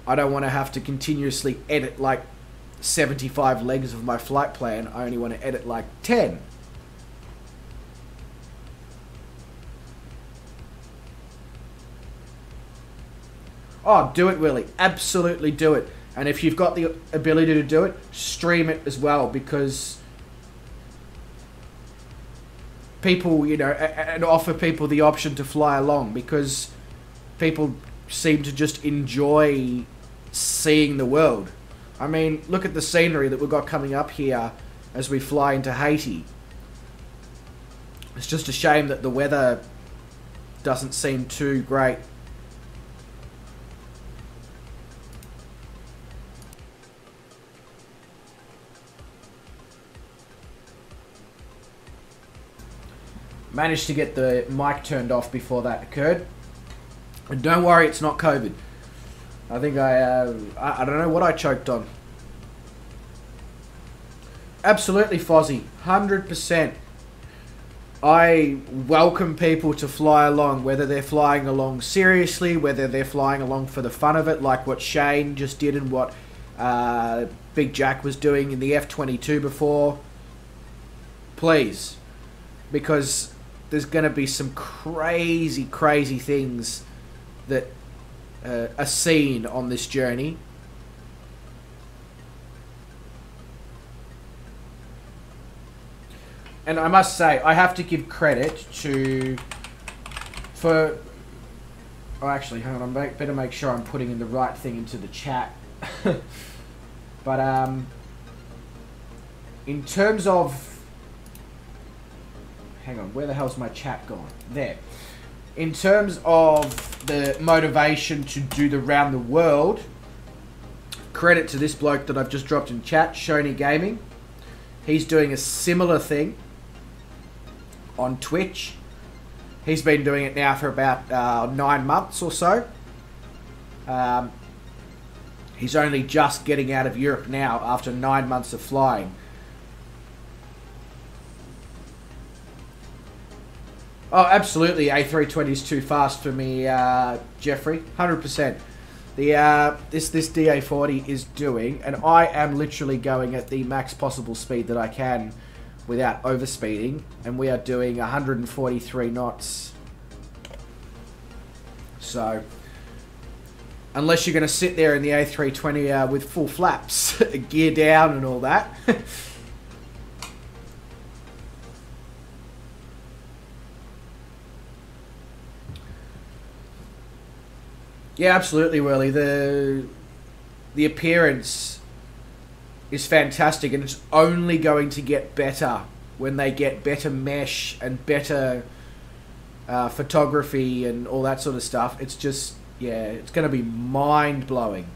I don't want to have to continuously edit like 75 legs of my flight plan. I only want to edit like 10. Oh, do it, Willie. Absolutely do it. And if you've got the ability to do it, stream it as well, because people, you know, and offer people the option to fly along, because people seem to just enjoy seeing the world. I mean, look at the scenery that we've got coming up here as we fly into Haiti. It's just a shame that the weather doesn't seem too great. Managed to get the mic turned off before that occurred. And don't worry, it's not COVID. I think I don't know what I choked on. Absolutely, Fozzie. 100%. I welcome people to fly along, whether they're flying along seriously, whether they're flying along for the fun of it, like what Shane just did and what Big Jack was doing in the F-22 before. Please. Because there's going to be some crazy things that are seen on this journey. And I must say, I have to give credit oh, actually, hang on, I better make sure I'm putting in the right thing into the chat. But, in terms of... Hang on, where the hell's my chat gone? There. In terms of the motivation to do the round the world, credit to this bloke that I've just dropped in chat, Shoney Gaming. He's doing a similar thing on Twitch. He's been doing it now for about 9 months or so. He's only just getting out of Europe now after 9 months of flying. Oh, absolutely. A320 is too fast for me, Jeffrey. 100%. This DA40 is doing, and I am literally going at the max possible speed that I can without overspeeding, and we are doing 143 knots. So, unless you're going to sit there in the A320 with full flaps, gear down and all that. Yeah, absolutely, Whirly. The appearance is fantastic, and it's only going to get better when they get better mesh and better photography and all that sort of stuff. It's just, yeah, it's going to be mind-blowing.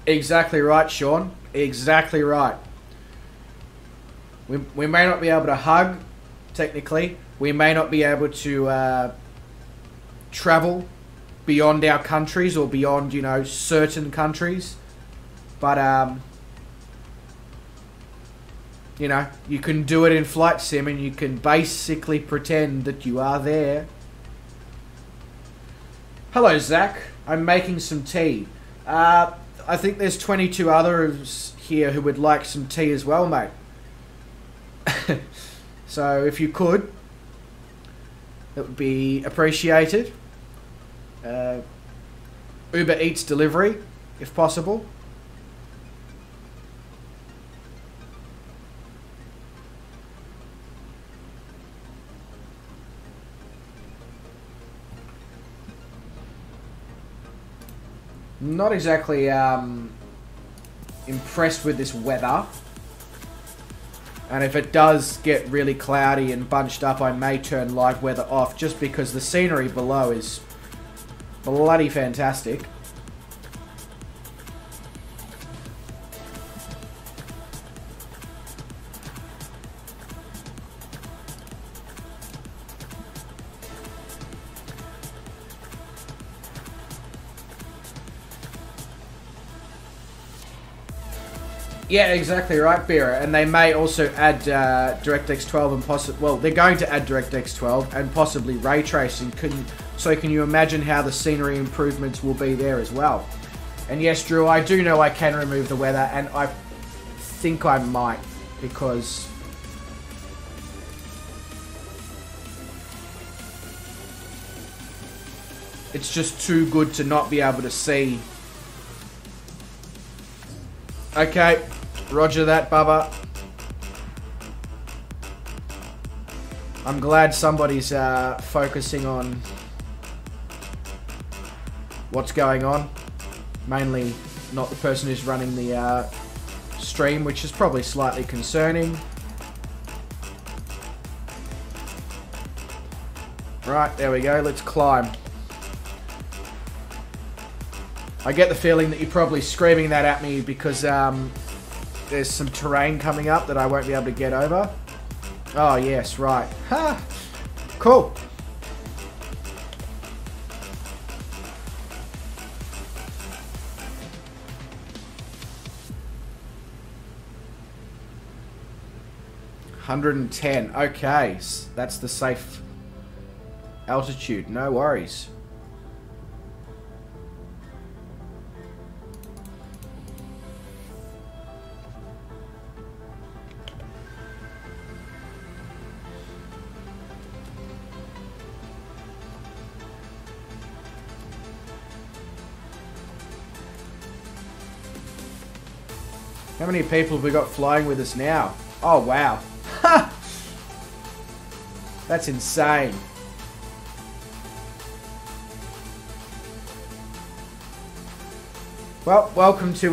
Exactly right, Sean. Exactly right. We may not be able to hug, technically. We may not be able to travel beyond our countries or beyond, you know, certain countries. But, you know, you can do it in Flight Sim and you can basically pretend that you are there. Hello, Zach. I'm making some tea. I think there's 22 others here who would like some tea as well, mate. So if you could, that would be appreciated. Uber Eats delivery, if possible. Not exactly impressed with this weather. And if it does get really cloudy and bunched up, I may turn live weather off just because the scenery below is bloody fantastic. Yeah, exactly right, Beera. And they may also add DirectX 12 and possibly... Well, they're going to add DirectX 12 and possibly ray tracing. So can you imagine how the scenery improvements will be there as well? And yes, Drew, I do know I can remove the weather, and I think I might, because... it's just too good to not be able to see. Okay. Roger that, Bubba. I'm glad somebody's focusing on what's going on. Mainly not the person who's running the stream, which is probably slightly concerning. Right, there we go. Let's climb. I get the feeling that you're probably screaming that at me because there's some terrain coming up that I won't be able to get over. Oh, yes, right. Ha! Cool. $110. Okay, that's the safe altitude. No worries. How many people have we got flying with us now? Oh, wow. That's insane. Well, welcome to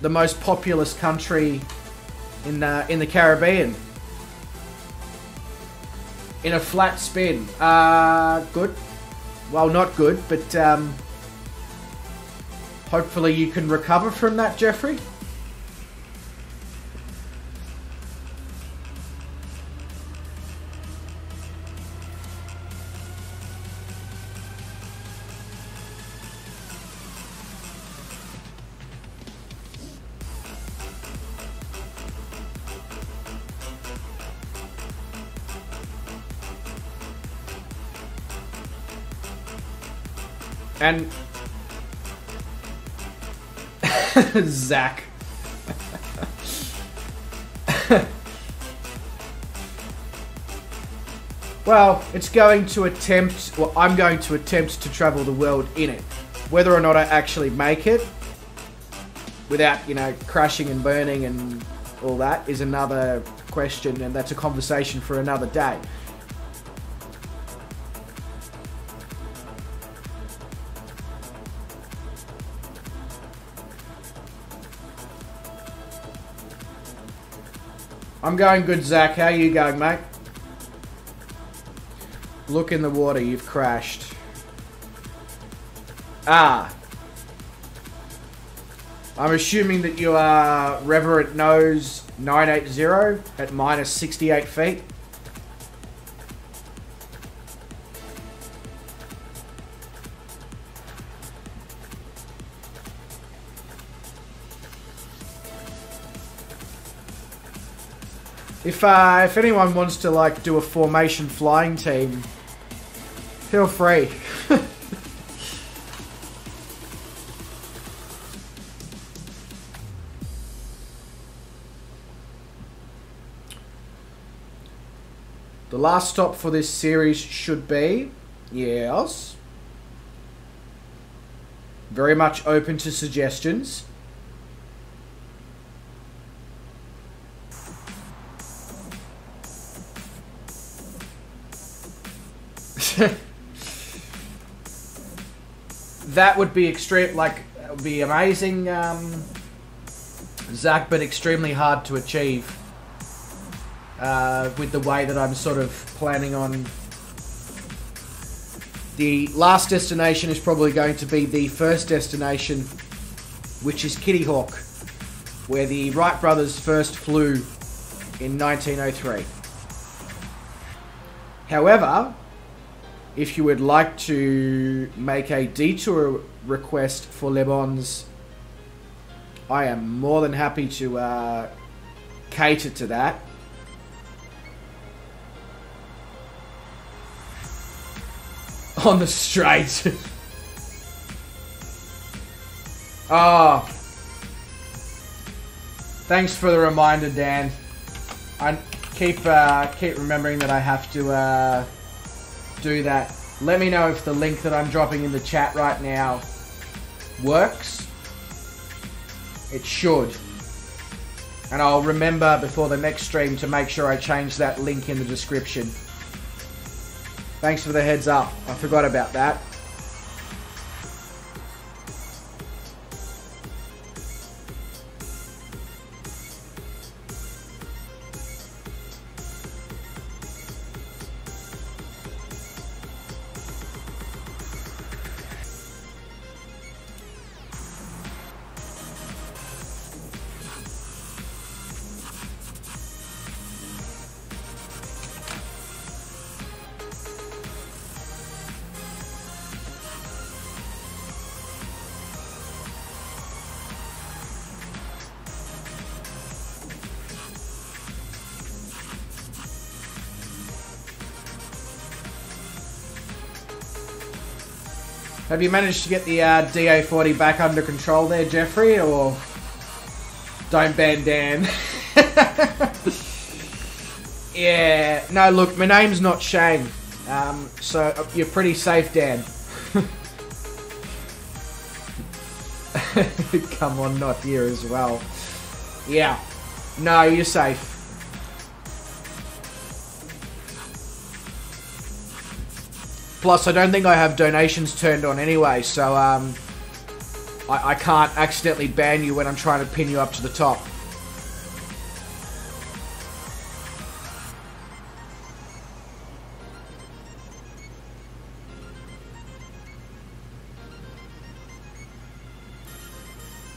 the most populous country in the Caribbean. In a flat spin. Good. Well, not good, but hopefully you can recover from that, Jeffrey. And Zach. Well, it's going to attempt, well, I'm going to attempt to travel the world in it. Whether or not I actually make it, without, you know, crashing and burning and all that, is another question, and that's a conversation for another day. I'm going good, Zach. How are you going, mate? Look in the water, you've crashed. Ah. I'm assuming that you are Reverent Nose 980 at minus 68 feet. If anyone wants to like do a formation flying team, feel free. The last stop for this series should be, yes, very much open to suggestions. That would be extreme, like, it would be amazing, Zach, but extremely hard to achieve with the way that I'm sort of planning on. The last destination is probably going to be the first destination, which is Kitty Hawk, where the Wright brothers first flew in 1903. However, if you would like to make a detour request for Le Mans, I am more than happy to cater to that. On the straight. Oh. Thanks for the reminder, Dan. I keep remembering that I have to do that. Let me know if the link that I'm dropping in the chat right now works. It should. And I'll remember before the next stream to make sure I change that link in the description. Thanks for the heads up. I forgot about that. Have you managed to get the DA40 back under control there, Jeffrey, or don't ban Dan? Yeah, no, look, my name's not Shane, so you're pretty safe, Dan. Come on, not here as well. Yeah, no, you're safe. Plus, I don't think I have donations turned on anyway, so I can't accidentally ban you when I'm trying to pin you up to the top.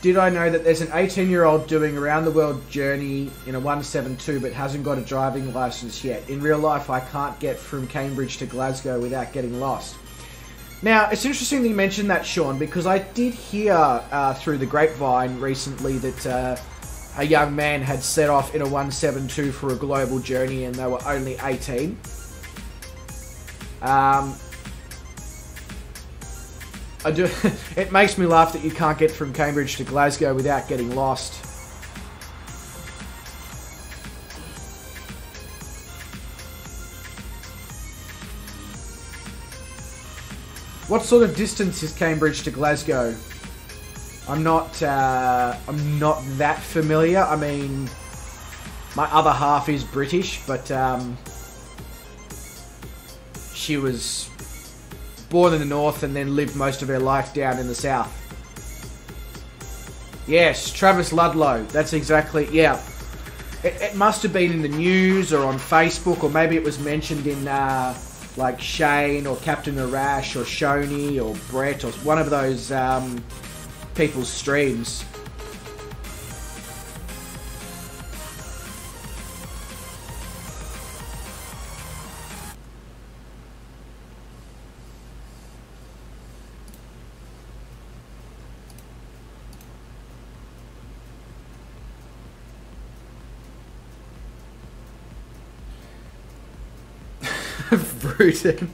Did I know that there's an 18-year-old doing around the world journey in a 172 but hasn't got a driving license yet? In real life, I can't get from Cambridge to Glasgow without getting lost. Now, it's interesting that you mentioned that, Sean, because I did hear through the grapevine recently that a young man had set off in a 172 for a global journey and they were only 18. I do. It makes me laugh that you can't get from Cambridge to Glasgow without getting lost. What sort of distance is Cambridge to Glasgow? I'm not that familiar. I mean, my other half is British, but she was born in the north and then lived most of her life down in the south. Yes, Travis Ludlow. That's exactly, yeah. It must have been in the news or on Facebook, or maybe it was mentioned in like Shane or Captain Arash or Shoney or Brett or one of those people's streams. Bruton.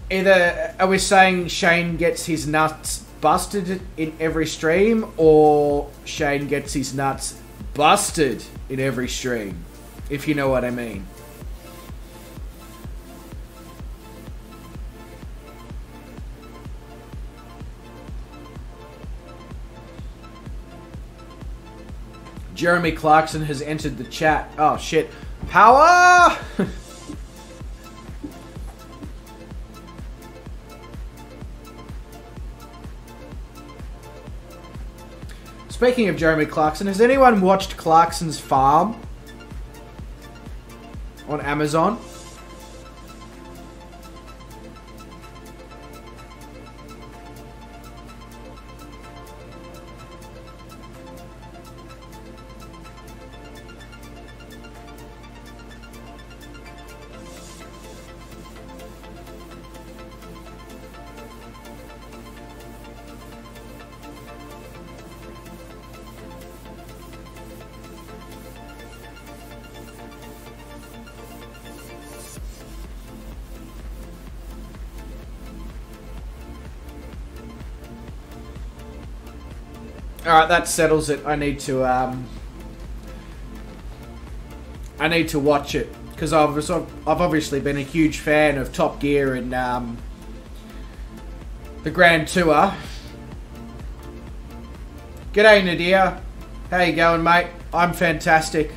Either are we saying Shane gets his nuts busted in every stream, or Shane gets his nuts busted in every stream, if you know what I mean. Jeremy Clarkson has entered the chat. Oh shit. Power! Speaking of Jeremy Clarkson, has anyone watched Clarkson's Farm on Amazon? Alright, that settles it. I need to watch it, because I've obviously been a huge fan of Top Gear and the Grand Tour. G'day Nadir. How you going, mate? I'm fantastic.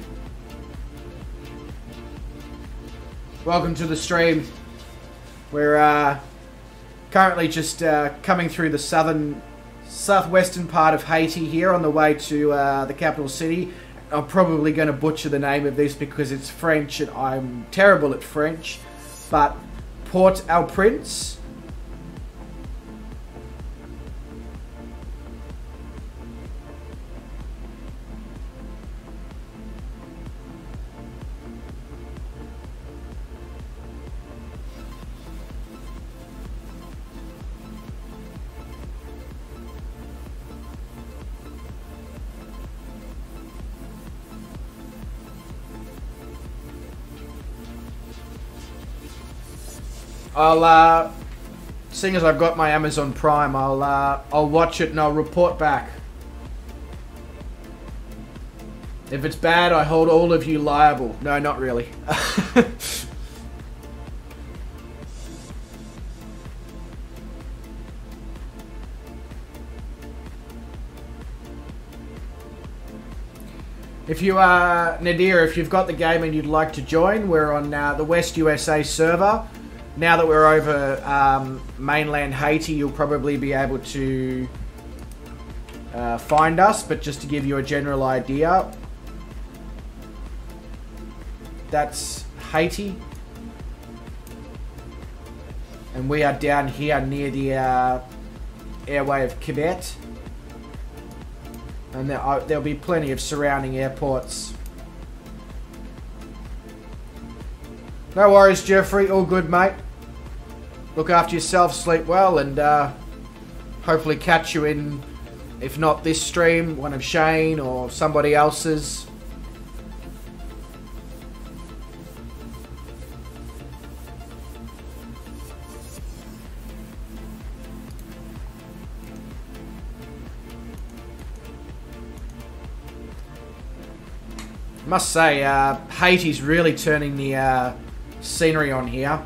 Welcome to the stream. We're currently just coming through the southwestern part of Haiti here on the way to the capital city. I'm probably going to butcher the name of this because it's French and I'm terrible at French, but Port-au-Prince. I'll, seeing as I've got my Amazon Prime, I'll watch it and I'll report back. If it's bad, I hold all of you liable. No, not really. If you are Nadir, if you've got the game and you'd like to join, we're on the West USA server. Now that we're over mainland Haiti, you'll probably be able to find us, but just to give you a general idea, that's Haiti. And we are down here near the airway of Quebec. And there'll be plenty of surrounding airports. No worries, Jeffrey. All good, mate. Look after yourself, sleep well, and hopefully catch you in, if not this stream, one of Shane or somebody else's. Must say, Haiti's really turning the scenery on here.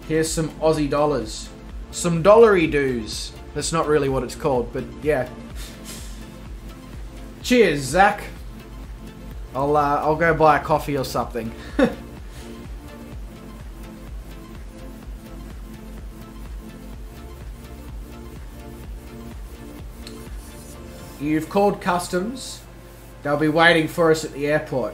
Here's some Aussie dollars. Some dollary-doos. That's not really what it's called, but yeah. Cheers, Zach. I'll go buy a coffee or something. You've called customs. They'll be waiting for us at the airport.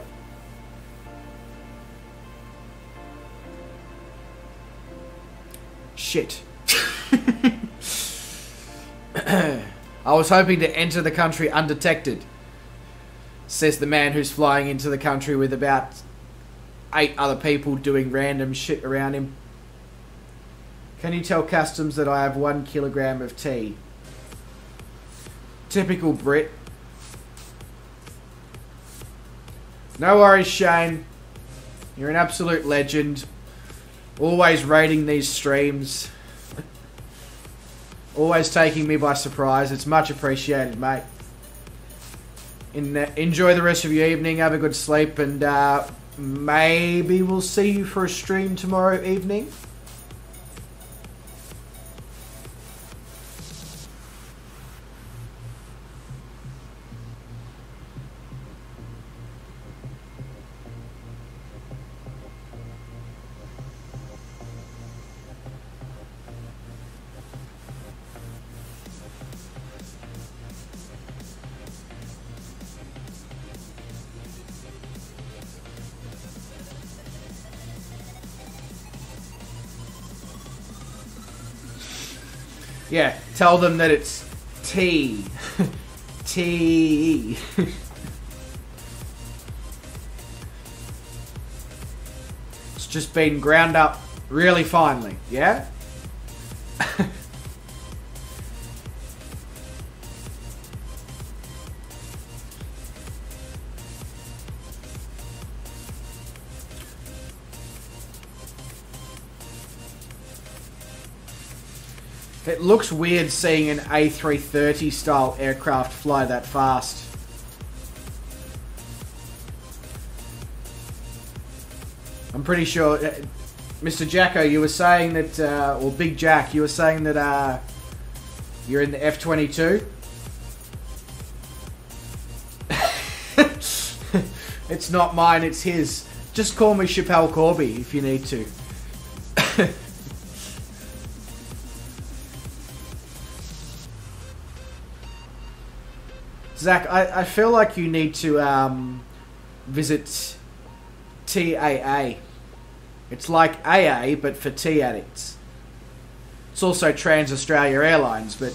Shit. I was hoping to enter the country undetected, says the man who's flying into the country with about 8 other people doing random shit around him. Can you tell customs that I have 1 kilogram of tea? Typical Brit. No worries, Shane. You're an absolute legend. Always raiding these streams. Always taking me by surprise. It's much appreciated, mate. Enjoy the rest of your evening. Have a good sleep. And maybe we'll see you for a stream tomorrow evening. Yeah, tell them that it's tea. Tea. It's just been ground up really finely, yeah? It looks weird seeing an A330 style aircraft fly that fast. I'm pretty sure, Mr. Jacko, you were saying that, or Big Jack, you were saying that you're in the F-22? It's not mine, it's his. Just call me Chappelle Corby if you need to. Zach, I feel like you need to visit TAA. It's like AA, but for tea addicts. It's also Trans Australia Airlines, but...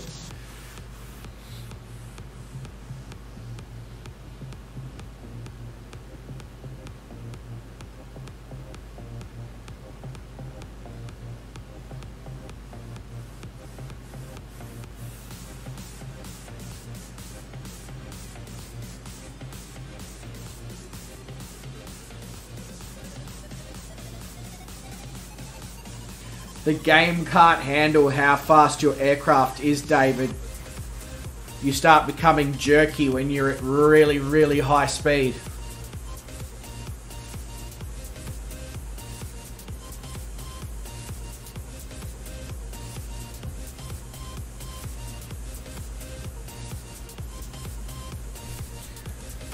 The game can't handle how fast your aircraft is, David. You start becoming jerky when you're at really, really high speed.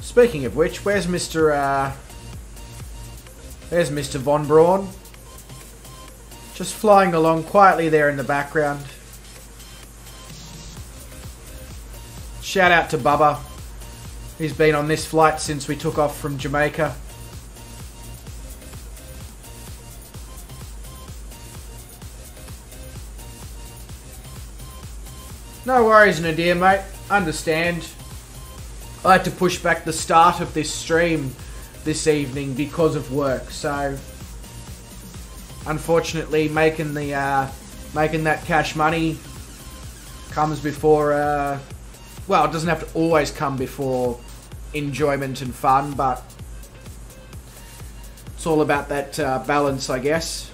Speaking of which, where's Mr. There's Mr. Von Braun. Just flying along quietly there in the background. Shout out to Bubba. He's been on this flight since we took off from Jamaica. No worries, Nadir, mate. Understand. I had to push back the start of this stream this evening because of work, so... Unfortunately, making that cash money comes before, well, it doesn't have to always come before enjoyment and fun, but it's all about that balance, I guess.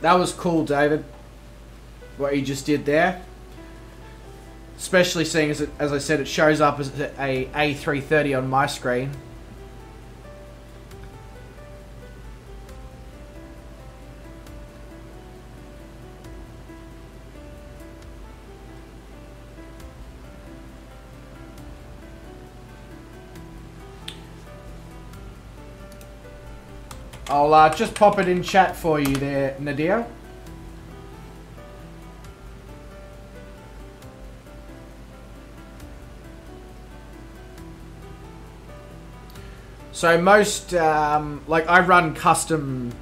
That was cool, David. What you just did there. Especially seeing as I said, it shows up as a A330 on my screen. I'll just pop it in chat for you there, Nadia. So most, like I run a custom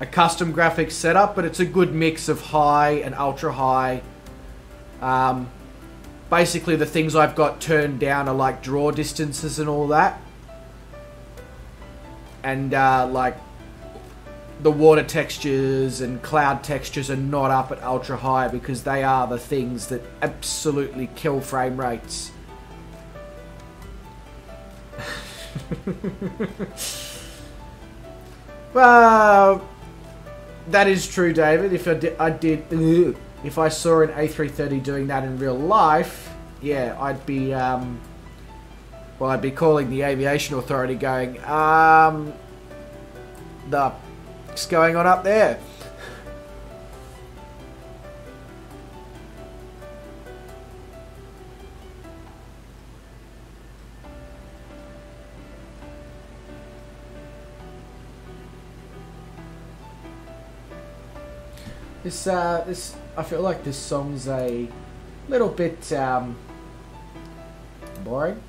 graphics setup, but it's a good mix of high and ultra high. Basically the things I've got turned down are like draw distances and all that. And like the water textures and cloud textures are not up at ultra high because they are the things that absolutely kill frame rates. Well, that is true, David. If if I saw an A330 doing that in real life, yeah, I'd be well, I'd be calling the aviation authority going, what's going on up there? This, I feel like this song's a little bit, boring.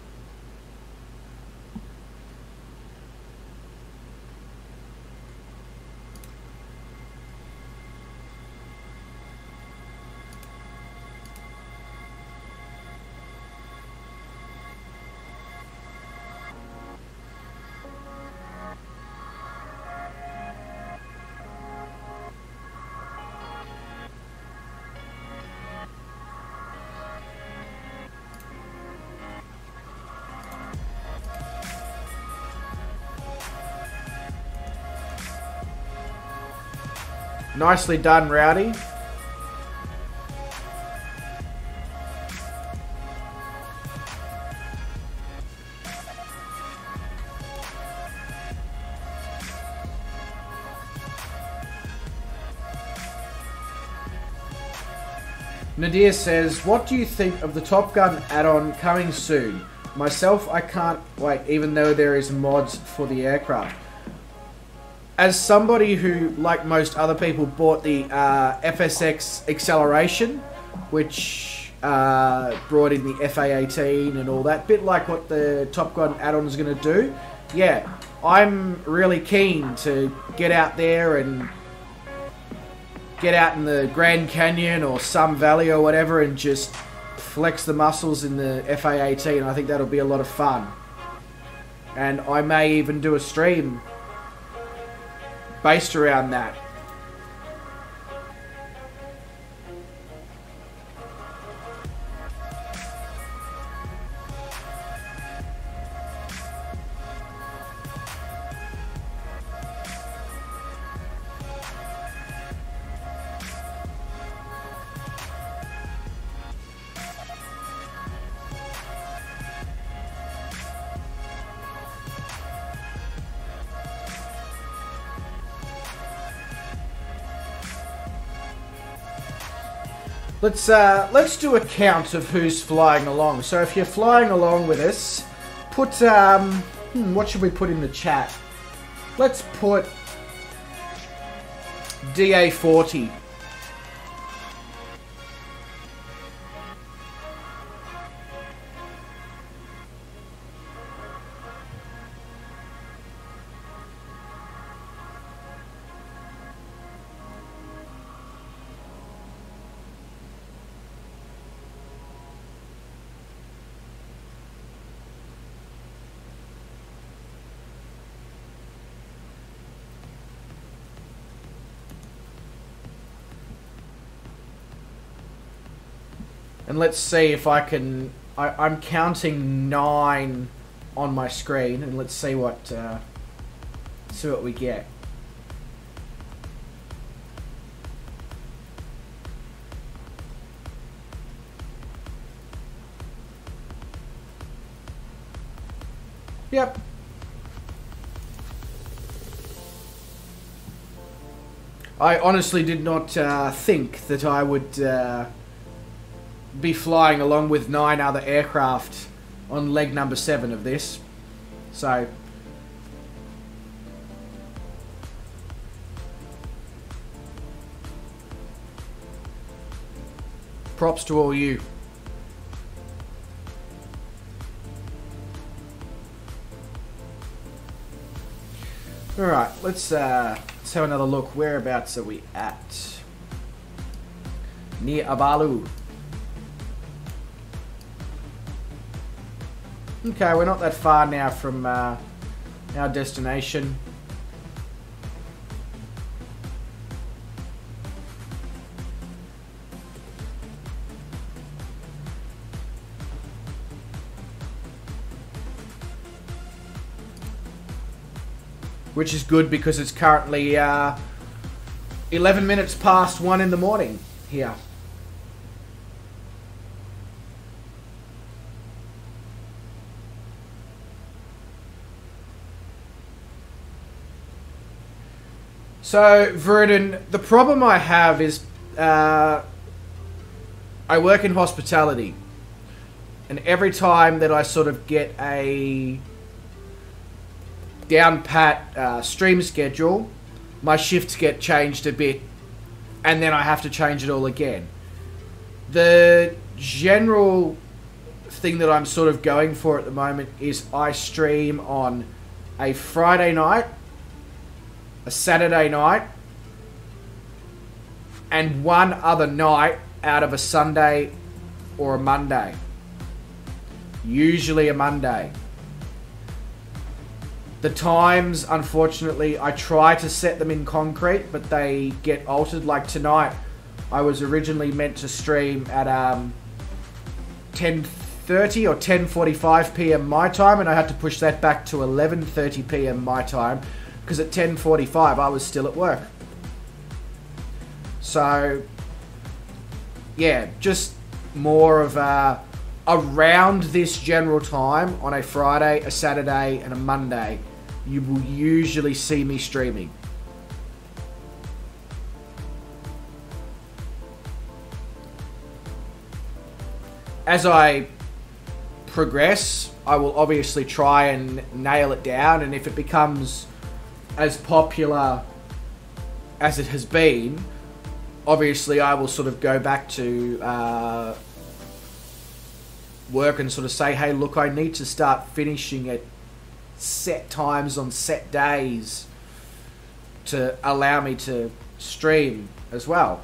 Nicely done, Rowdy. Nadir says, what do you think of the Top Gun add-on coming soon? Myself, I can't wait, even though there is mods for the aircraft. As somebody who, like most other people, bought the FSX acceleration, which brought in the FA-18 and all that, bit like what the Top Gun add-on is going to do, yeah, I'm really keen to get out there and get out in the Grand Canyon or some valley or whatever and just flex the muscles in the FA-18. I think that'll be a lot of fun. And I may even do a stream based around that. Let's do a count of who's flying along. So if you're flying along with us, put what should we put in the chat? Let's put DA40. And let's see if I can... I'm counting 9 on my screen, and let's see what we get. Yep. I honestly did not think that I would be flying along with 9 other aircraft on leg number 7 of this. So, props to all you. Alright, let's have another look. Whereabouts are we at? Near Abalu. Okay, we're not that far now from our destination. Which is good because it's currently 11 minutes past 1 in the morning here. So, Verdun, the problem I have is I work in hospitality. And every time that I sort of get a down pat stream schedule, my shifts get changed a bit, and then I have to change it all again. The general thing that I'm sort of going for at the moment is I stream on a Friday night, a Saturday night, and one other night out of a Sunday or a Monday. Usually a Monday. The times, unfortunately, I try to set them in concrete, but they get altered. Like tonight, I was originally meant to stream at 10:30 or 10:45 p.m. my time, and I had to push that back to 11:30 p.m. my time, because at 10:45 I was still at work. So, yeah, just more of around this general time on a Friday, a Saturday, and a Monday, you will usually see me streaming. As I progress, I will obviously try and nail it down, and if it becomes as popular as it has been, obviously I will sort of go back to work and sort of say, hey, look, I need to start finishing at set times on set days to allow me to stream as well.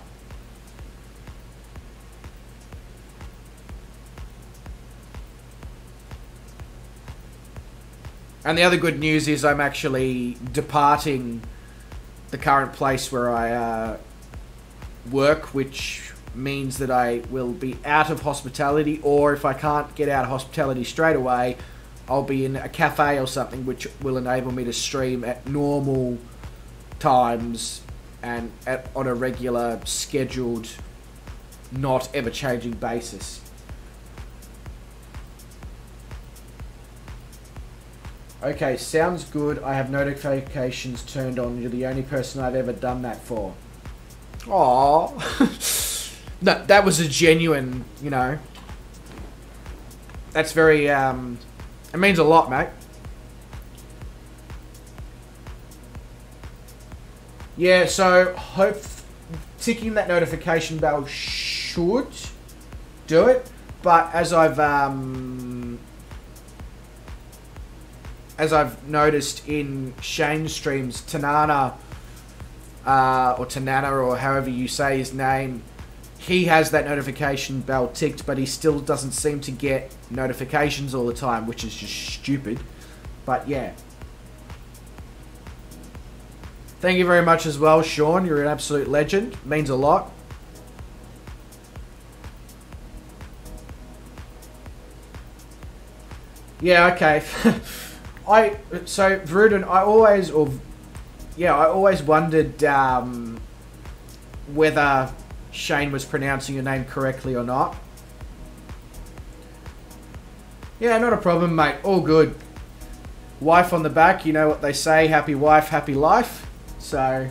And the other good news is I'm actually departing the current place where I work, which means that I will be out of hospitality, or if I can't get out of hospitality straight away, I'll be in a cafe or something, which will enable me to stream at normal times and on a regular, scheduled, not ever-changing basis. Okay, sounds good. I have notifications turned on. You're the only person I've ever done that for. Aww. No, that was a genuine, you know. That's very, it means a lot, mate. Yeah, so ticking that notification bell should do it, but as I've noticed in Shane's streams, Tanana, or Tanana, or however you say his name, he has that notification bell ticked, but he still doesn't seem to get notifications all the time, which is just stupid. But yeah. Thank you very much as well, Sean. You're an absolute legend. Means a lot. Yeah, okay. So Vruden, I always wondered whether Shane was pronouncing your name correctly or not. Yeah, not a problem, mate. All good. wife on the back, you know what they say, happy wife, happy life. So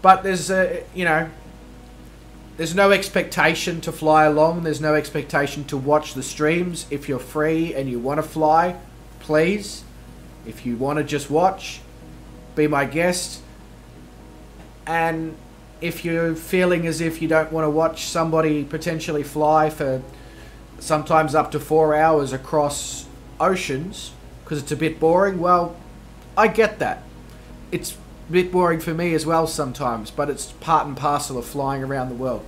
but there's there's no expectation to fly along. There's no expectation to watch the streams. If you're free and you want to fly, please. If you want to just watch, be my guest. And if you're feeling as if you don't want to watch somebody potentially fly for sometimes up to 4 hours across oceans because it's a bit boring, well, I get that. It's a bit boring for me as well sometimes, but it's part and parcel of flying around the world.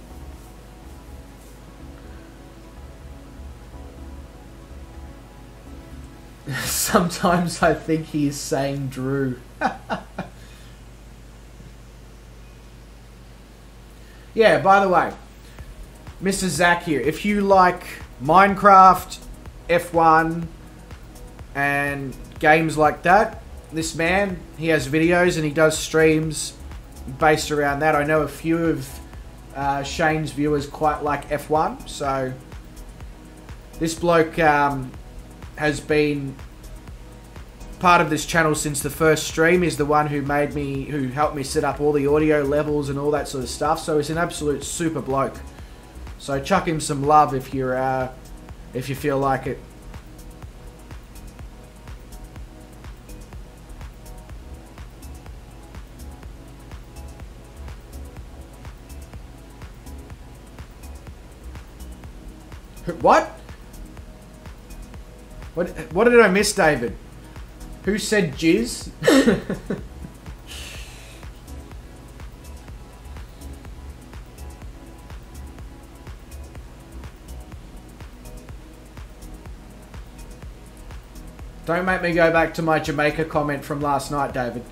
Sometimes I think he's saying Drew. Yeah, by the way, Mr. Zach here, if you like Minecraft, F1, and games like that, this man, he has videos and he does streams based around that. I know a few of Shane's viewers quite like F1, so this bloke has been part of this channel since the first stream. Is the one who helped me set up all the audio levels and all that sort of stuff. So he's an absolute super bloke. So chuck him some love if you feel like it. What? What did I miss, David? Who said jizz? Don't make me go back to my Jamaica comment from last night, David.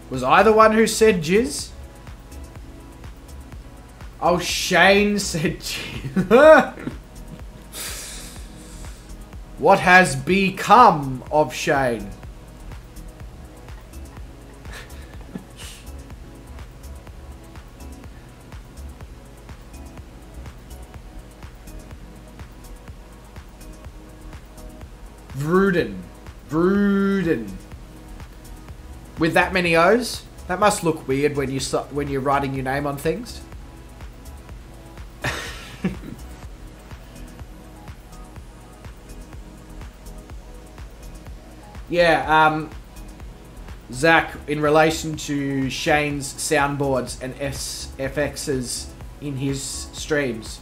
Was I the one who said jizz? Oh, Shane said jizz. What has become of Shane? Vruden. Vruden. With that many O's? That must look weird when you're writing your name on things. Yeah, Zach, in relation to Shane's soundboards and SFXs in his streams.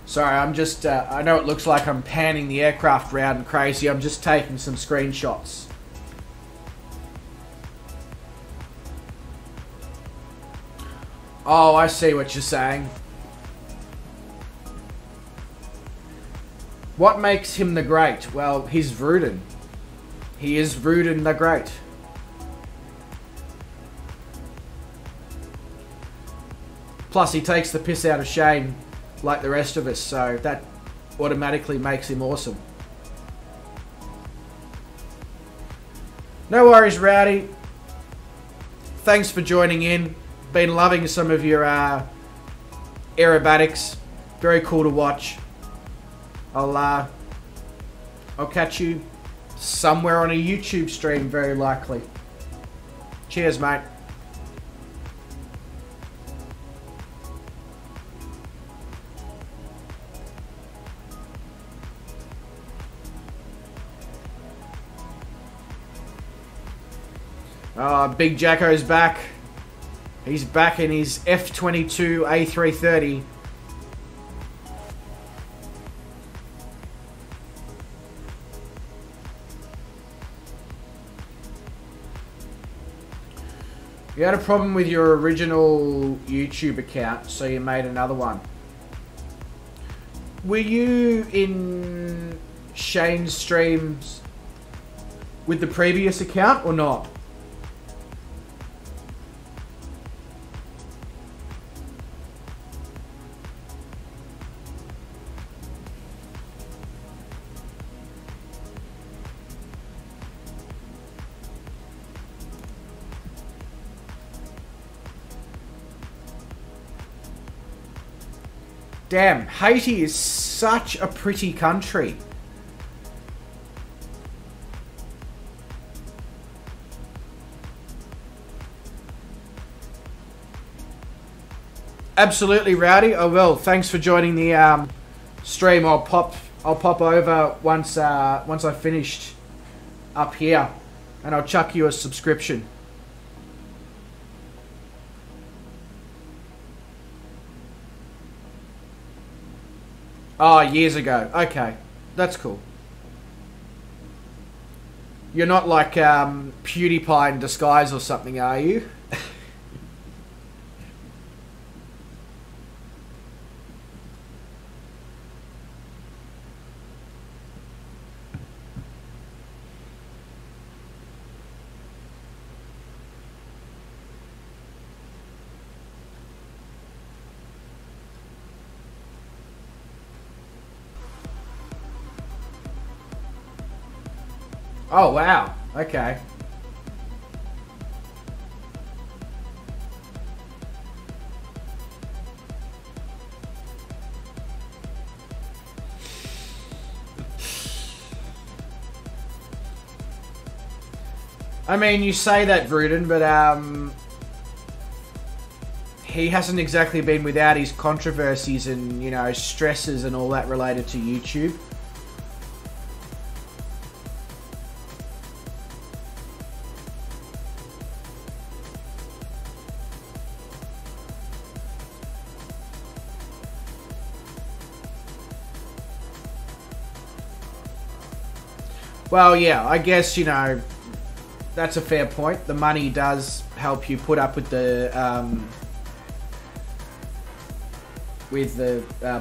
Sorry, I'm just, I know it looks like I'm panning the aircraft round and crazy. I'm just taking some screenshots. Oh, I see what you're saying. What makes him the great? Well, he's Vruden. He is Vruden the Great. Plus, he takes the piss out of Shane like the rest of us, so that automatically makes him awesome. No worries, Rowdy. Thanks for joining in. Been loving some of your aerobatics. Very cool to watch. I'll catch you somewhere on a YouTube stream, very likely. Cheers, mate. Big Jacko's back. He's back in his F22 A330. You had a problem with your original YouTube account, so you made another one. Were you in Shane's streams with the previous account or not? Damn, Haiti is such a pretty country. Absolutely, Rowdy. Oh well, thanks for joining the stream. I'll pop over once I've finished up here, and I'll chuck you a subscription. Oh, years ago. Okay, that's cool. You're not like PewDiePie in disguise or something, are you? Oh, wow. Okay. I mean, you say that, Vruden, but he hasn't exactly been without his controversies and, you know, stresses and all that related to YouTube. Well, yeah, I guess, you know, that's a fair point. The money does help you put up with the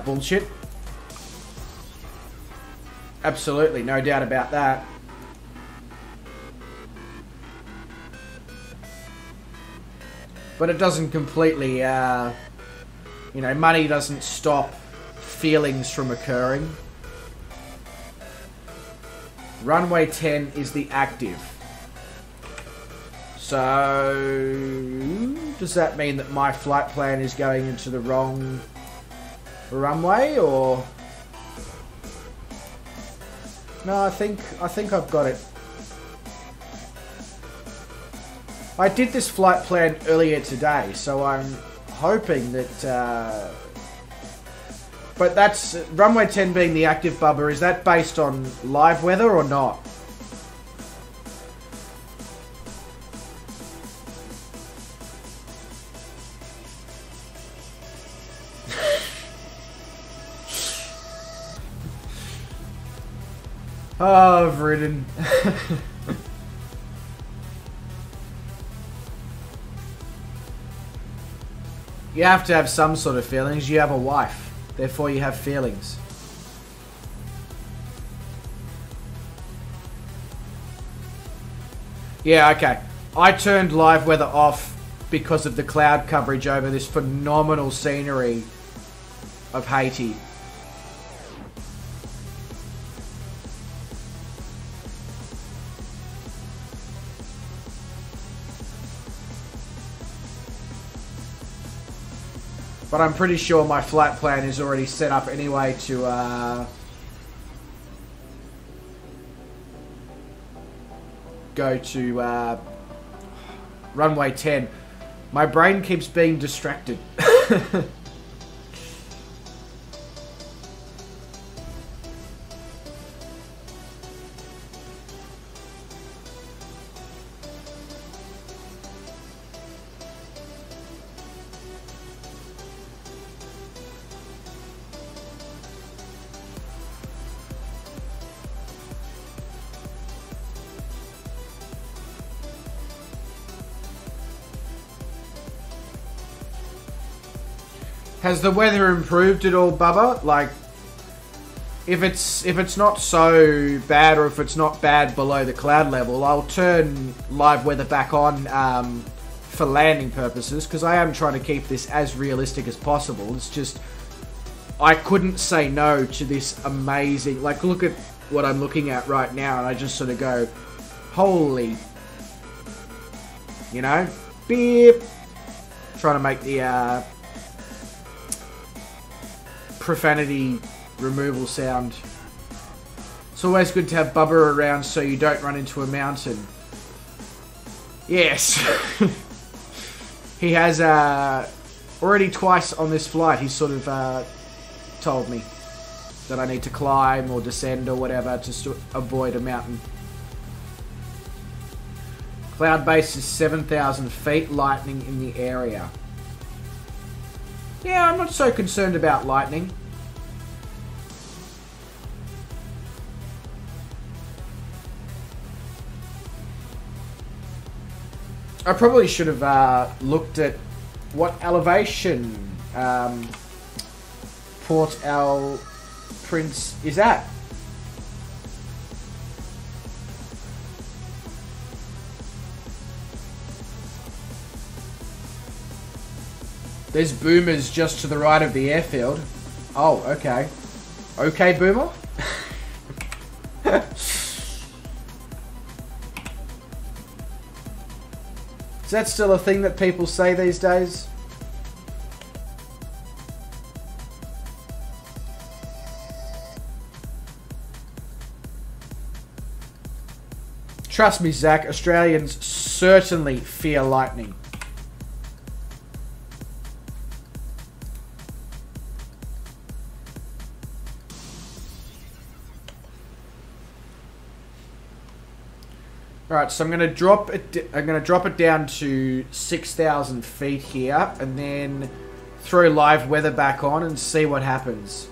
bullshit. Absolutely, no doubt about that. But it doesn't completely, you know, money doesn't stop feelings from occurring. Runway 10 is the active. So, does that mean that my flight plan is going into the wrong runway, or? No, I think I've got it. I did this flight plan earlier today, so I'm hoping that... but that's... Runway 10 being the active, Bubba, is that based on live weather or not? Oh, I've ridden. You have to have some sort of feelings. You have a wife. Therefore, you have feelings. Yeah, okay. I turned live weather off because of the cloud coverage over this phenomenal scenery of Haiti. But I'm pretty sure my flight plan is already set up anyway to go to runway 10. My brain keeps being distracted. Has the weather improved at all, Bubba? Like, if it's not so bad, or if it's not bad below the cloud level, I'll turn live weather back on for landing purposes, because I am trying to keep this as realistic as possible. It's just, I couldn't say no to this amazing, like, look at what I'm looking at right now, and I just sort of go, holy, you know, beep. Trying to make the profanity removal sound. It's always good to have Bubba around so you don't run into a mountain. Yes. He has already twice on this flight, he's sort of told me that I need to climb or descend or whatever to avoid a mountain. Cloud base is 7,000 feet, lightning in the area. Yeah, I'm not so concerned about lightning. I probably should have looked at what elevation Port-au-Prince is at. There's boomers just to the right of the airfield. Oh, okay. Okay, boomer? Is that still a thing that people say these days? Trust me, Zach, Australians certainly fear lightning. Alright, so I'm gonna drop it down to 6,000 feet here, and then throw live weather back on and see what happens.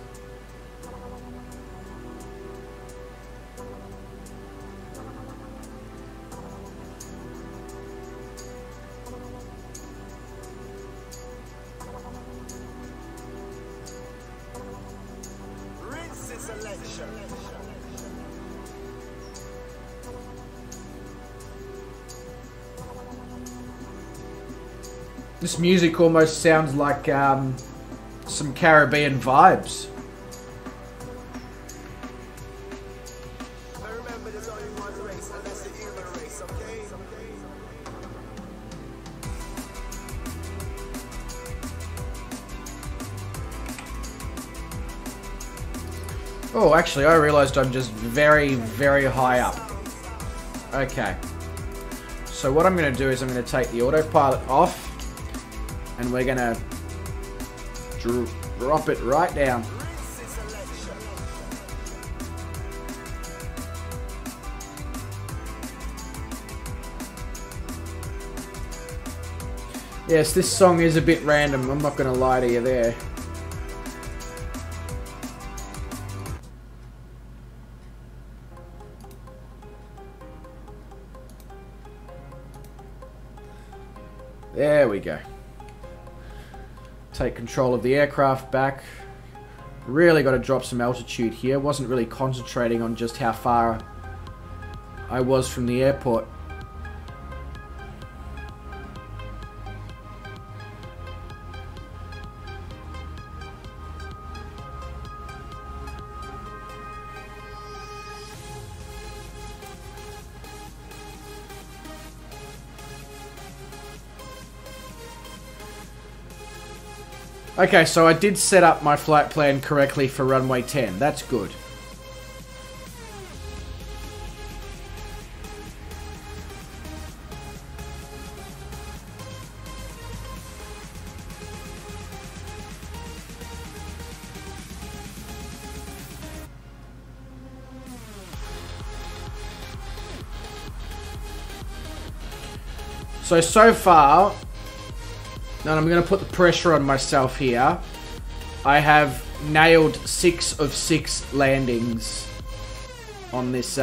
This music almost sounds like some Caribbean vibes. Oh, actually, I realized I'm just very, very high up. Okay. So what I'm going to do is I'm going to take the autopilot off. And we're gonna drop it right down. Yes, this song is a bit random, I'm not gonna lie to you there. There we go. Take control of the aircraft back. Really got to drop some altitude here. Wasn't really concentrating on just how far I was from the airport. Okay, so I did set up my flight plan correctly for runway 10. That's good. So far, and I'm going to put the pressure on myself here, I have nailed 6 of 6 landings on this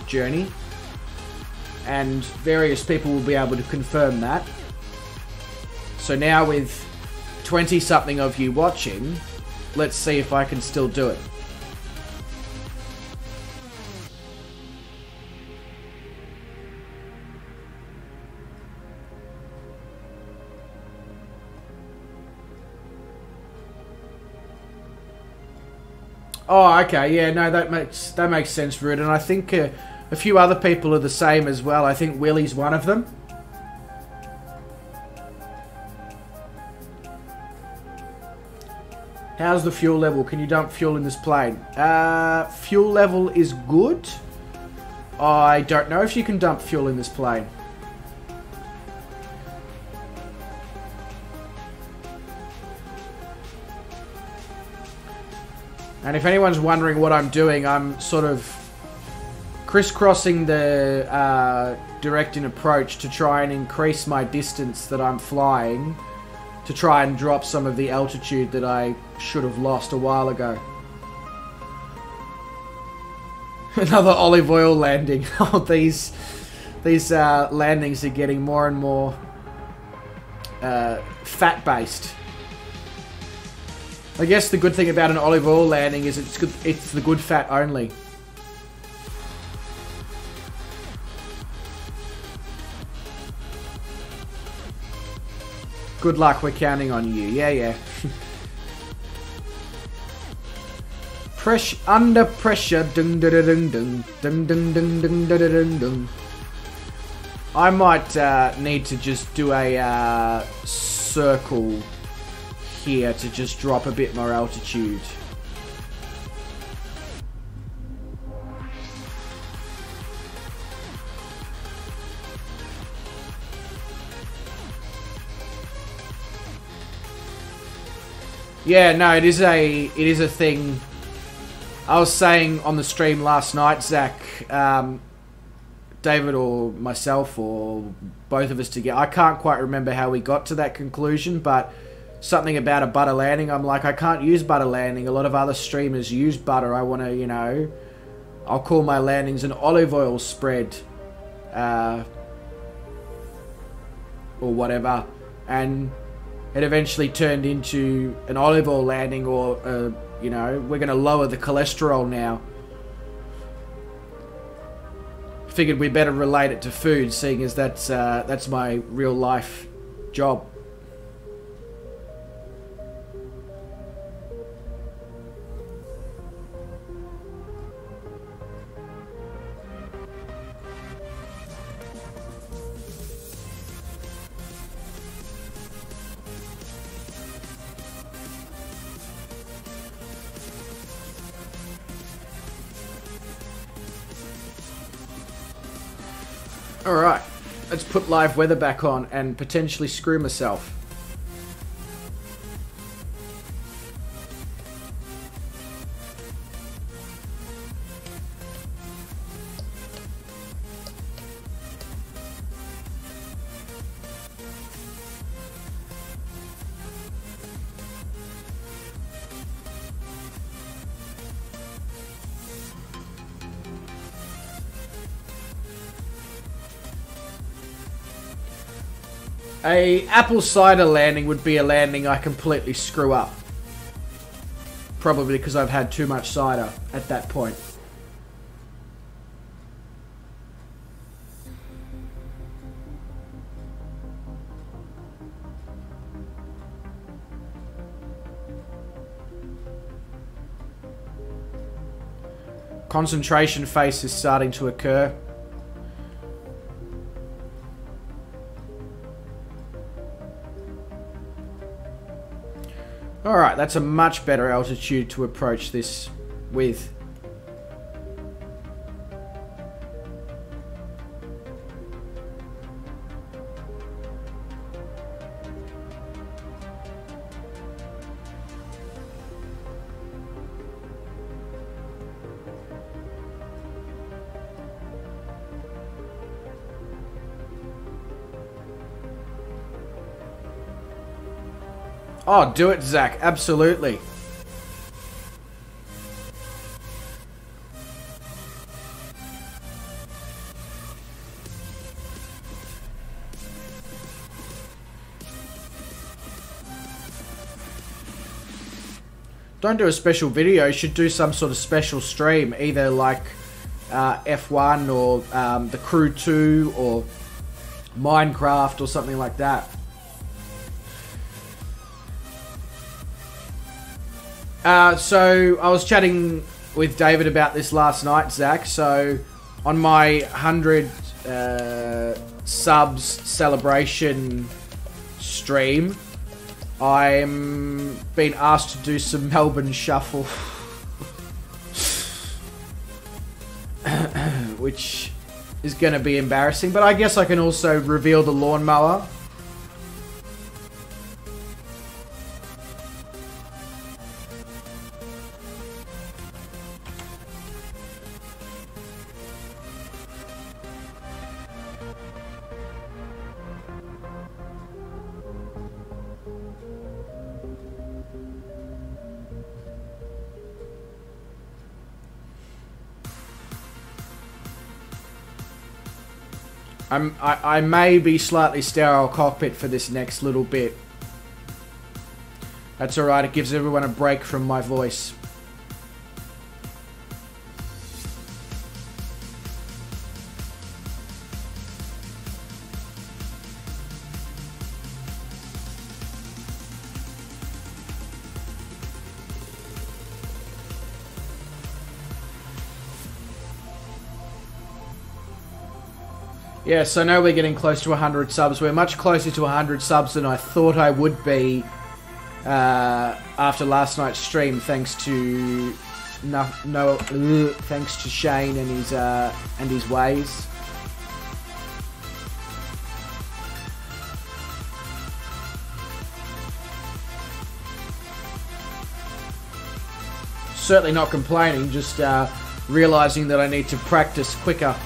journey. And various people will be able to confirm that. So now with 20 something of you watching. Let's see if I can still do it. Oh, okay, yeah, no, that makes sense, Rude, and I think a few other people are the same as well. I think Willie's one of them. How's the fuel level? Can you dump fuel in this plane? Fuel level is good. I don't know if you can dump fuel in this plane. And if anyone's wondering what I'm doing, I'm sort of crisscrossing the directing approach to try and increase my distance that I'm flying, to try and drop some of the altitude that I should have lost a while ago. Another olive oil landing. Oh, these landings are getting more and more fat-based. I guess the good thing about an olive oil landing is it's the good fat only. Good luck, we're counting on you. Yeah, yeah. Under pressure. Dun, dun, dun, dun, dun, dun, dun, dun, dun, dun, dun. I might need to just do a circle here to just drop a bit more altitude. Yeah, no, it is a thing. I was saying on the stream last night, Zach, David or myself or both of us together, I can't quite remember how we got to that conclusion, but something about a butter landing. I'm like, I can't use butter landing. A lot of other streamers use butter. I want to, you know, I'll call my landings an olive oil spread, or whatever. And it eventually turned into an olive oil landing, or, you know, we're going to lower the cholesterol now. Figured we better relate it to food, seeing as that's my real life job. Alright, let's put live weather back on and potentially screw myself. A apple cider landing would be a landing I completely screw up. Probably because I've had too much cider at that point. Concentration phase is starting to occur. Alright, that's a much better altitude to approach this with. Oh, do it, Zach. Absolutely. Don't do a special video. You should do some sort of special stream, either like F1 or the Crew 2 or Minecraft or something like that. So I was chatting with David about this last night, Zach. So on my 100 subs celebration stream, I'm being asked to do some Melbourne Shuffle. Which is going to be embarrassing. But I guess I can also reveal the lawnmower. I may be slightly sterile cockpit for this next little bit. That's alright, it gives everyone a break from my voice. Yes, I know we're getting close to 100 subs. We're much closer to 100 subs than I thought I would be after last night's stream, thanks to thanks to Shane and his ways. Certainly not complaining, just realizing that I need to practice quicker.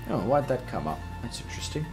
Oh, why'd that come up? That's interesting.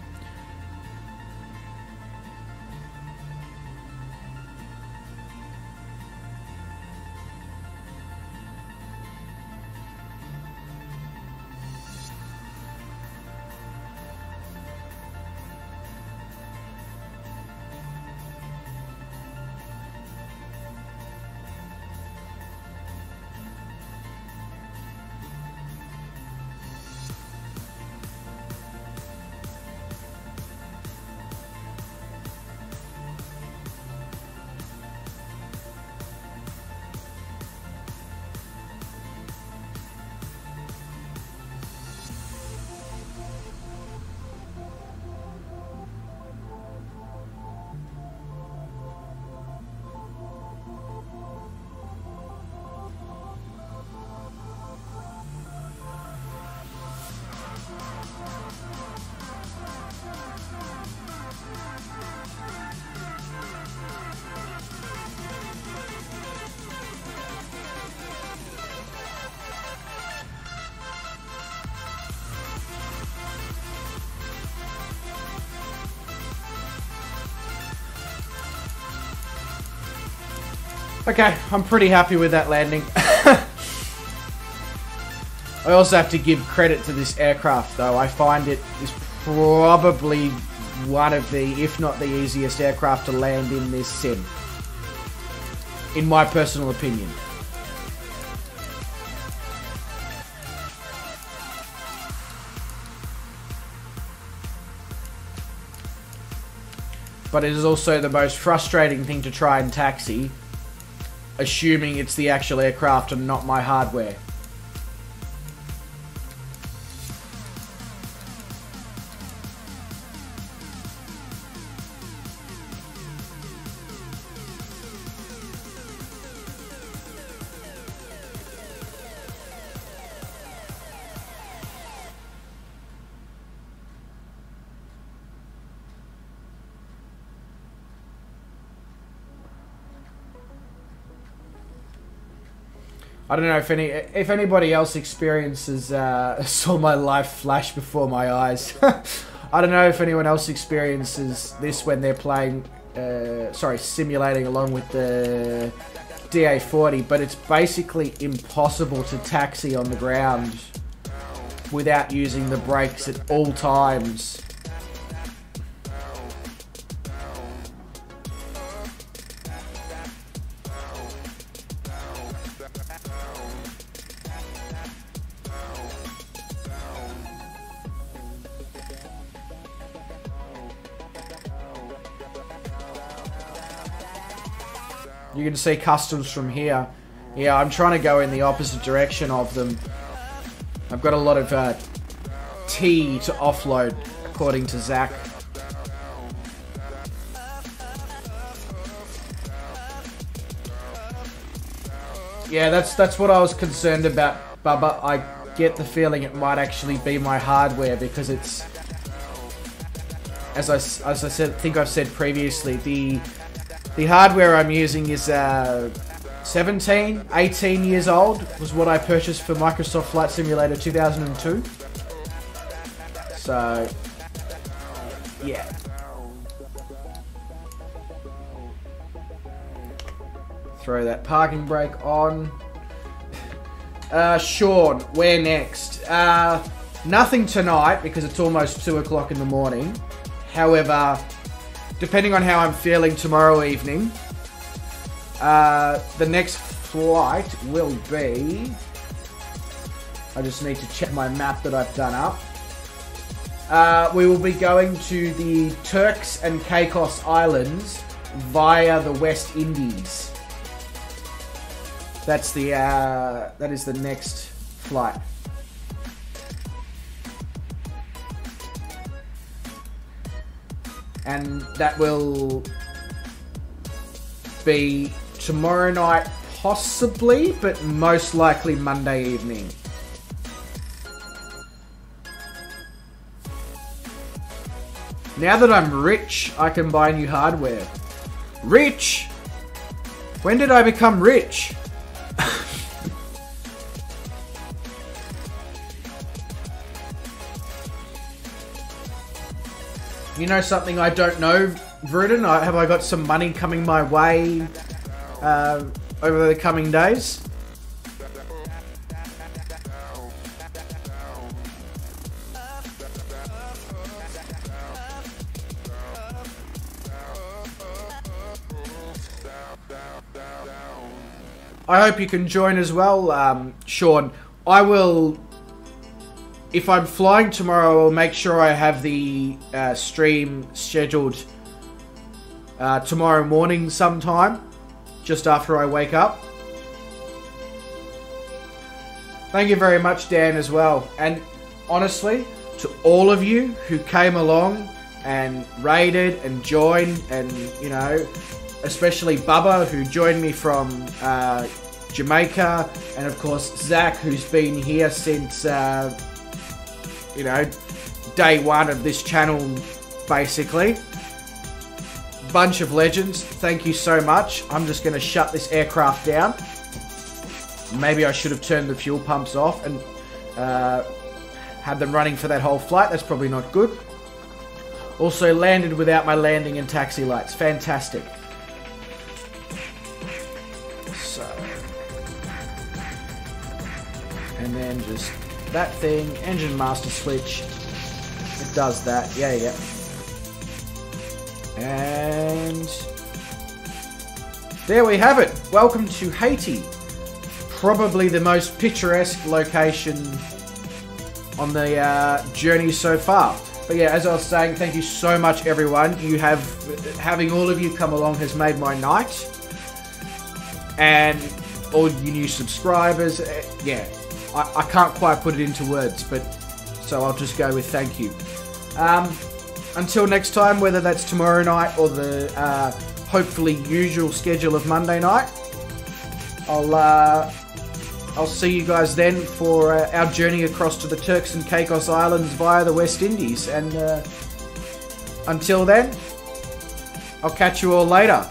Okay, I'm pretty happy with that landing. I also have to give credit to this aircraft, though. I find it is probably one of the, if not the easiest aircraft to land in this sim. In my personal opinion. But it is also the most frustrating thing to try and taxi, assuming it's the actual aircraft and not my hardware. I don't know if anybody else experiences saw my life flash before my eyes. I don't know if anyone else experiences this when they're playing, simulating along with the DA40, but it's basically impossible to taxi on the ground without using the brakes at all times. You can see customs from here. Yeah, I'm trying to go in the opposite direction of them. I've got a lot of T to offload, according to Zach. Yeah, that's what I was concerned about, Bubba. I get the feeling it might actually be my hardware because it's, as I said, think I've said previously, the hardware I'm using is 17, 18 years old, was what I purchased for Microsoft Flight Simulator 2002. So, yeah. Throw that parking brake on. Sean, where next? Nothing tonight because it's almost 2 o'clock in the morning. However, depending on how I'm feeling tomorrow evening, the next flight will be... I just need to check my map that I've done up. We will be going to the Turks and Caicos Islands via the West Indies. That is the next flight. And that will be tomorrow night, possibly, but most likely Monday evening. Now that I'm rich, I can buy new hardware. Rich? When did I become rich? You know something I don't know, Vruden? Have I got some money coming my way over the coming days? I hope you can join as well, Sean. I will... If I'm flying tomorrow, I'll make sure I have the stream scheduled tomorrow morning sometime, just after I wake up. Thank you very much, Dan, as well. And honestly, to all of you who came along and raided and joined, and, you know, especially Bubba, who joined me from Jamaica, and of course Zach, who's been here since... you know, day one of this channel, basically. Bunch of legends. Thank you so much. I'm just going to shut this aircraft down. Maybe I should have turned the fuel pumps off and had them running for that whole flight. That's probably not good. Also landed without my landing and taxi lights. Fantastic. So. And then just... that thing, engine master switch, it does that, yeah. And there we have it. Welcome to Haiti. Probably the most picturesque location on the journey so far. But yeah, as I was saying, thank you so much, everyone. Having all of you come along has made my night. And all you new subscribers, yeah. I can't quite put it into words, but so I'll just go with thank you. Until next time, whether that's tomorrow night or the hopefully usual schedule of Monday night, I'll see you guys then for our journey across to the Turks and Caicos Islands via the West Indies. And until then, I'll catch you all later.